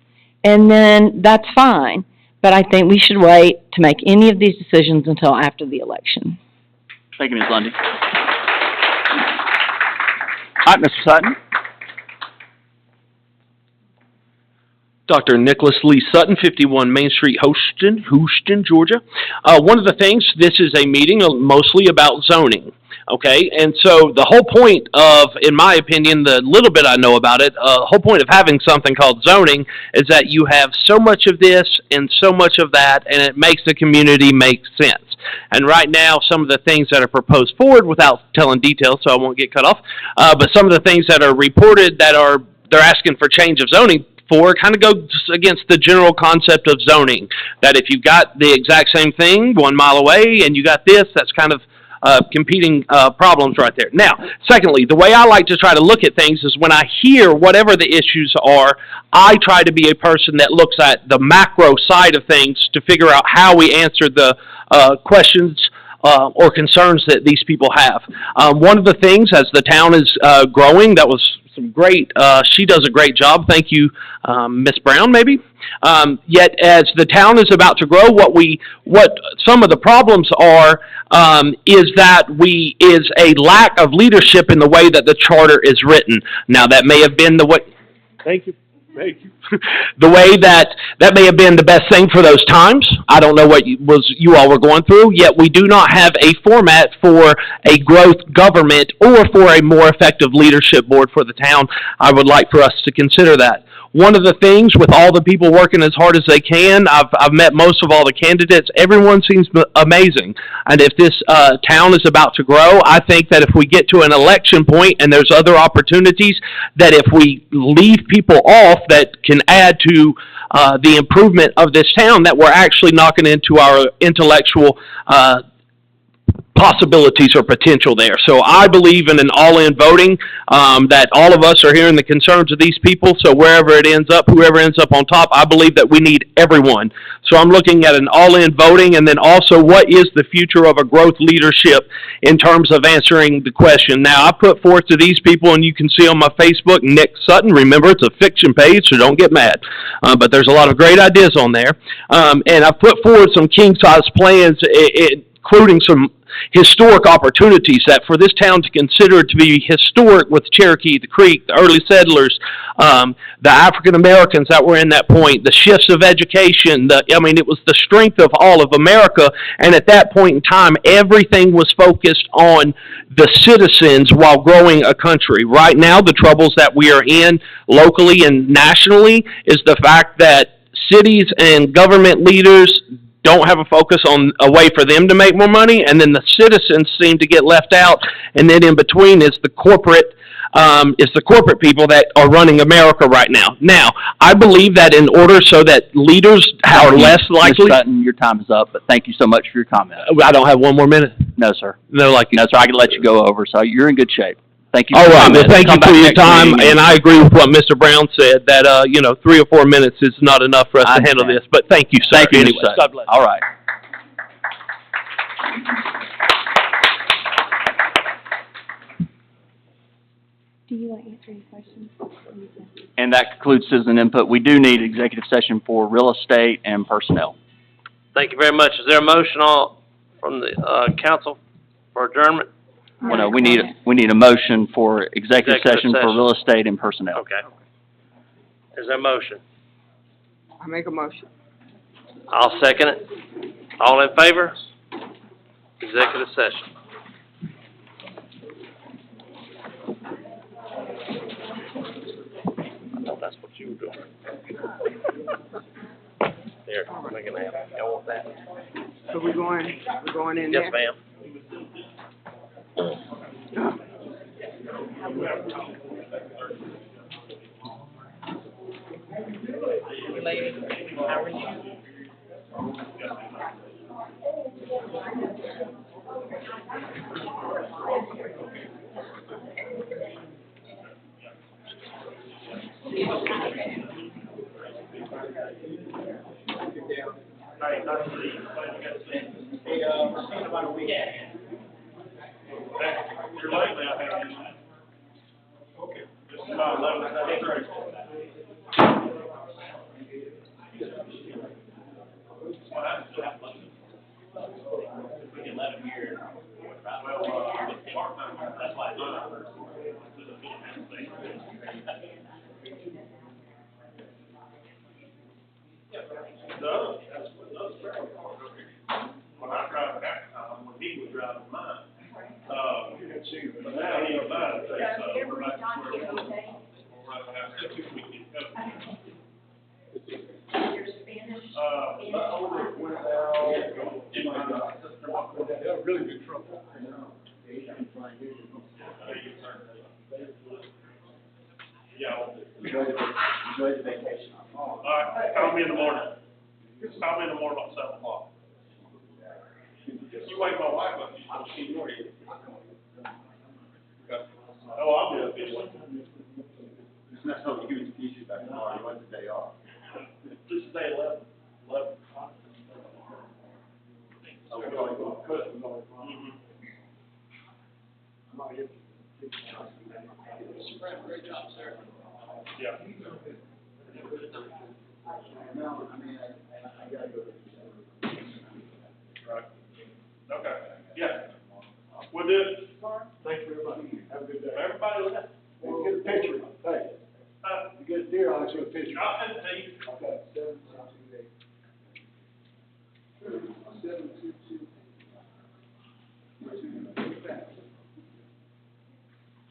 and then that's fine, but I think we should wait to make any of these decisions until after the election. Thank you, Ms. Lundy. All right, Mr. Sutton? Dr. Nicholas Lee Sutton, 51 Main Street, Houston, Georgia. One of the things, this is a meeting mostly about zoning, okay? And so the whole point of, in my opinion, the little bit I know about it, whole point of having something called zoning is that you have so much of this and so much of that, and it makes the community make sense. And right now, some of the things that are proposed forward, without telling details so I won't get cut off, but some of the things that are reported that are they're asking for change of zoning for kind of goes against the general concept of zoning. That if you've got the exact same thing 1 mile away and you got this, that's kind of competing problems right there. Now, secondly, the way I like to try to look at things is when I hear whatever the issues are, I try to be a person that looks at the macro side of things to figure out how we answer the questions or concerns that these people have. One of the things as the town is growing, that was some great, she does a great job. Thank you, Miss Brown, maybe. Yet as the town is about to grow, what some of the problems are is that is a lack of leadership in the way that the charter is written. Now that may have been the way. Thank you. Thank you. The way that may have been the best thing for those times. I don't know what you all were going through, yet we do not have a format for a growth government or for a more effective leadership board for the town. I would like for us to consider that. One of the things with all the people working as hard as they can, I've met most of all the candidates, everyone seems amazing. And if this town is about to grow, I think that if we get to an election point and there's other opportunities, that if we leave people off that can add to the improvement of this town, that we're actually knocking into our intellectual possibilities or potential there. So I believe in an all-in voting, that all of us are hearing the concerns of these people, so wherever it ends up, whoever ends up on top, I believe that we need everyone. So I'm looking at an all-in voting, and then also what is the future of a growth leadership in terms of answering the question. Now, I put forth to these people, and you can see on my Facebook, Nick Sutton. Remember, it's a fiction page, so don't get mad. But there's a lot of great ideas on there. And I've put forward some king-size plans, including some historic opportunities that for this town to consider to be historic with Cherokee, the Creek, the early settlers, the African Americans that were in that point, the shifts of education, it was the strength of all of America, and at that point in time, everything was focused on the citizens while growing a country. Right now, the troubles that we are in locally and nationally is the fact that cities and government leaders don't have a focus on a way for them to make more money, and then the citizens seem to get left out, and then in between is the corporate people that are running America right now. Now, I believe that in order so that leaders are less likely. Ms. Sutton, your time is up, but thank you so much for your comment. I don't have one more minute. No, sir. No, No, sir, I can let you go over, so you're in good shape. Thank you. All right, well, thank you for your time, and I agree with what Mr. Brown said, that, 3 or 4 minutes is not enough for us to handle this, but thank you, sir. Thank you, Anyway, Mr. Sutton. God bless. All right. Do you want to answer any questions? And that concludes citizen input. We do need executive session for real estate and personnel. Thank you very much. Is there a motion from the council for adjournment? Well, no, we need a motion for executive session for real estate and personnel. Okay. Is there a motion? I make a motion. I'll second it. All in favor? Executive session. I thought that's what you were doing. Here, make it happen. Y'all want that? So we're going in there? Yes, ma'am. How are you? You're late now, have you? Okay. Just about 11:30. We can let him hear. Well, that's like, no, when I drive back, when he was driving mine, but now he don't mind, so we're back to square one. They're really good trouble. Yeah. Enjoy the vacation. All right, call me in the morning. Call me in the morning about 7 o'clock. You wake my wife up, she'll see your ear. Oh, I'll be official. No, you can use you back tomorrow, you want the day off. This is day 11. 11. Great job, sir. Yeah. No, I mean, I gotta go. Right. Okay, yeah. We'll do it. Thank you very much. Have a good day. Everybody left. We'll get a picture, hey, you get a deer, I'll show a picture. I'll send it to you. Okay, 722. 722.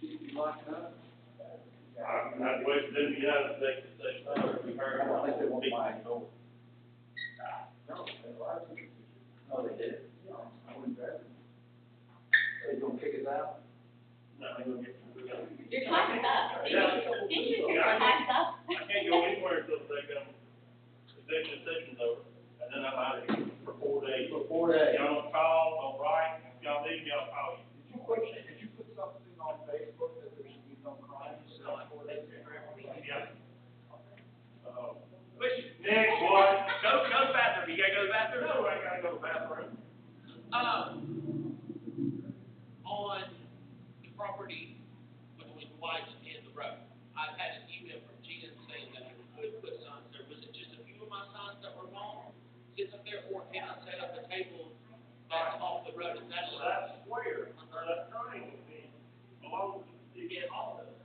Keep you locked up. I'd wait till you have to take the station. I don't think they want mine. No, they did. I wouldn't bet. They gonna kick us out? No, they're gonna get you. You're talking about, Yeah. didn't you say you're talking about? I can't go anywhere until they come, executive session's over, and then I'm out of here for 4 days. For 4 days. Y'all don't call, don't write, if y'all need me, I'll call you. Did you put something on Facebook that there should be no crime? Yeah. Next one. Go to the bathroom, you gotta go to the bathroom? No, I gotta go to the bathroom. On the property between White's and the road, I've had an email from Gina saying that I could put signs there. Was it just a few of my signs that were wrong? Sits up there, or can I set up a table that's off the road? Is that So that square, or that triangle thing, belongs to the get all of it?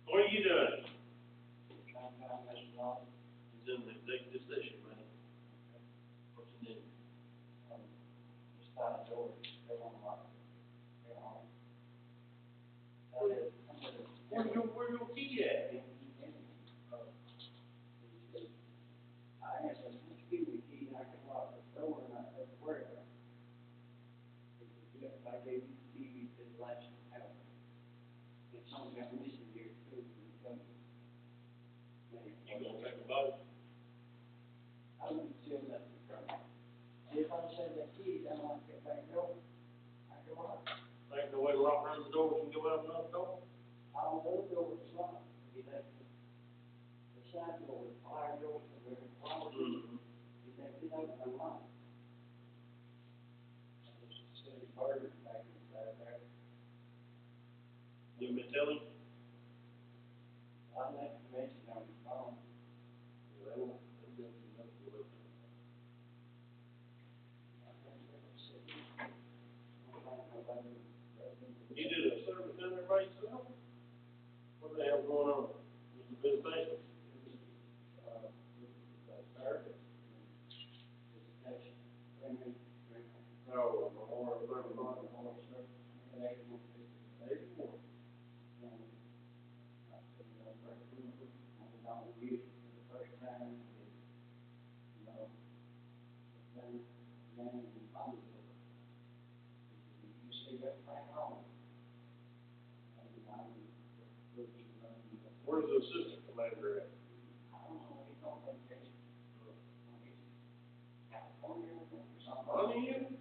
What are you doing? He's in the executive session, man. What you need? Where your key at? You gonna take a vote? Like the way to lock around the door, we can go out another door? Mm-hmm. You been telling? You did a service in there by yourself? What the hell going on? You been thinking? No, where's the assistant commander at? Money in?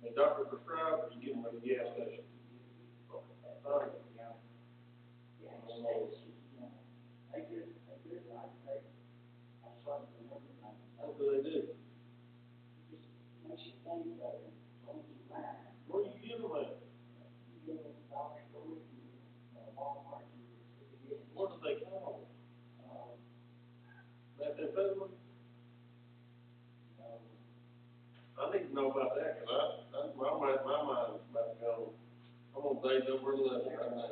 The doctor prescribed, or you get them at the gas station? What do they do? Where you get them at? What do they call them? Methamphetamine? I need to know about that, 'cause my mind's about to go, I'm gonna date over 11 right now.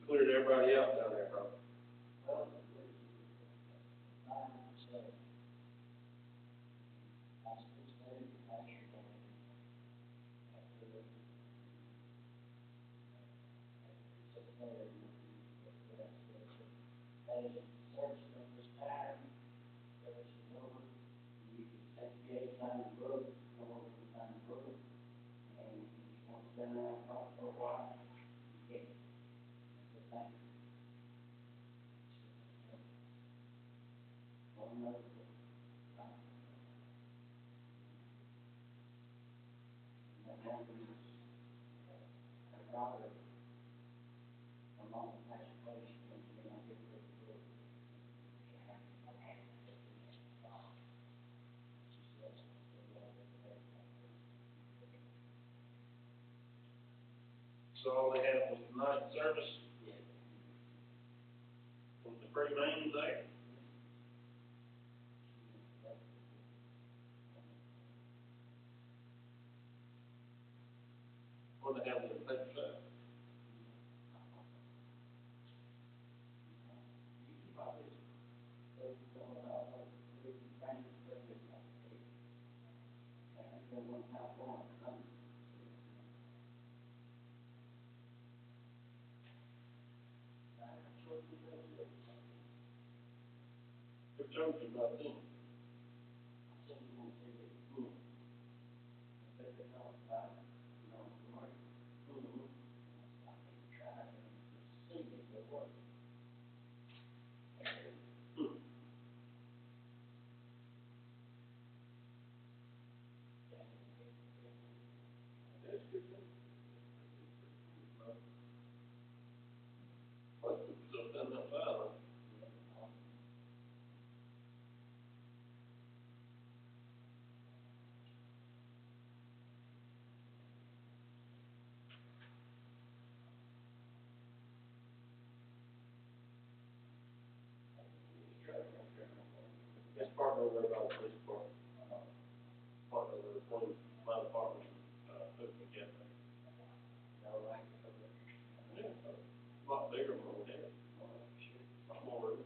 Cleared everybody out down there, probably. So all they had was night service? Was the free main there? Or they have the paper shop? Who told you about them? It's part of the police department. Part of the police, my department, put together. Yeah, a lot bigger than we had. A lot more.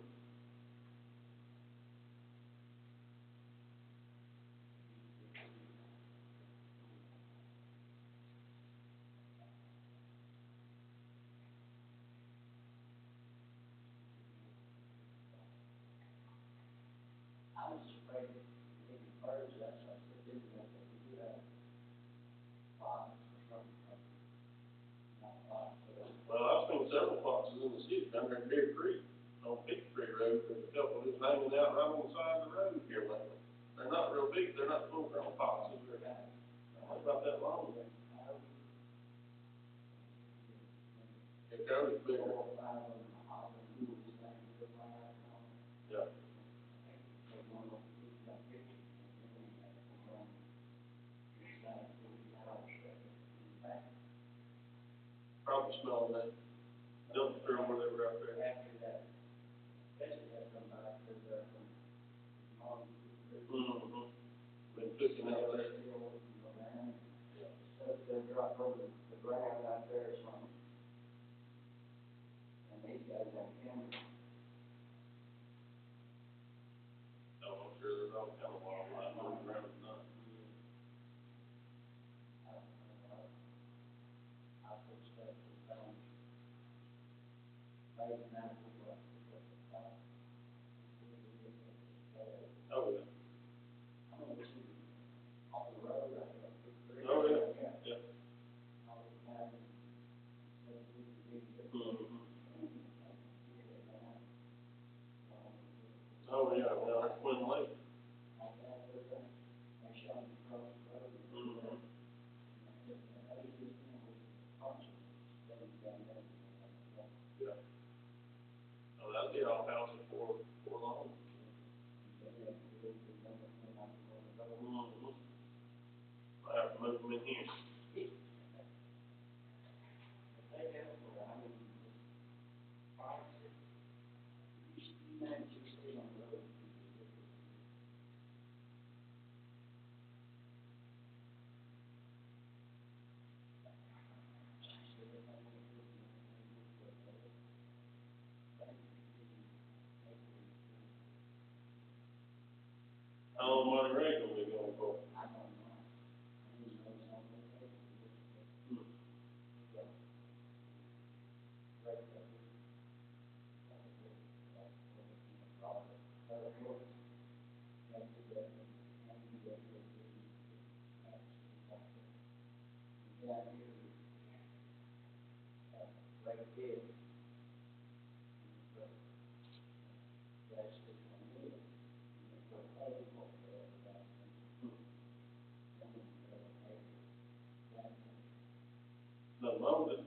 Well, I've seen several foxes in the city, down there in Deer Creek, on Peachtree Road, there's a couple just hanging out right on the side of the road here lately. They're not real big, they're not full-grown foxes, they're about that long. They're Cody's big one. Yeah. Probably smelling that dumpster where they were out there. Mm-hmm. Been cooking out there. Oh, I'm sure there's all kind of wildlife moving around at night. Oh, yeah. Oh, yeah, yeah. Mm-hmm. Oh, yeah, well, that's Twin Lake. Mm-hmm. Yeah. How long Monterey gonna be going for? The longest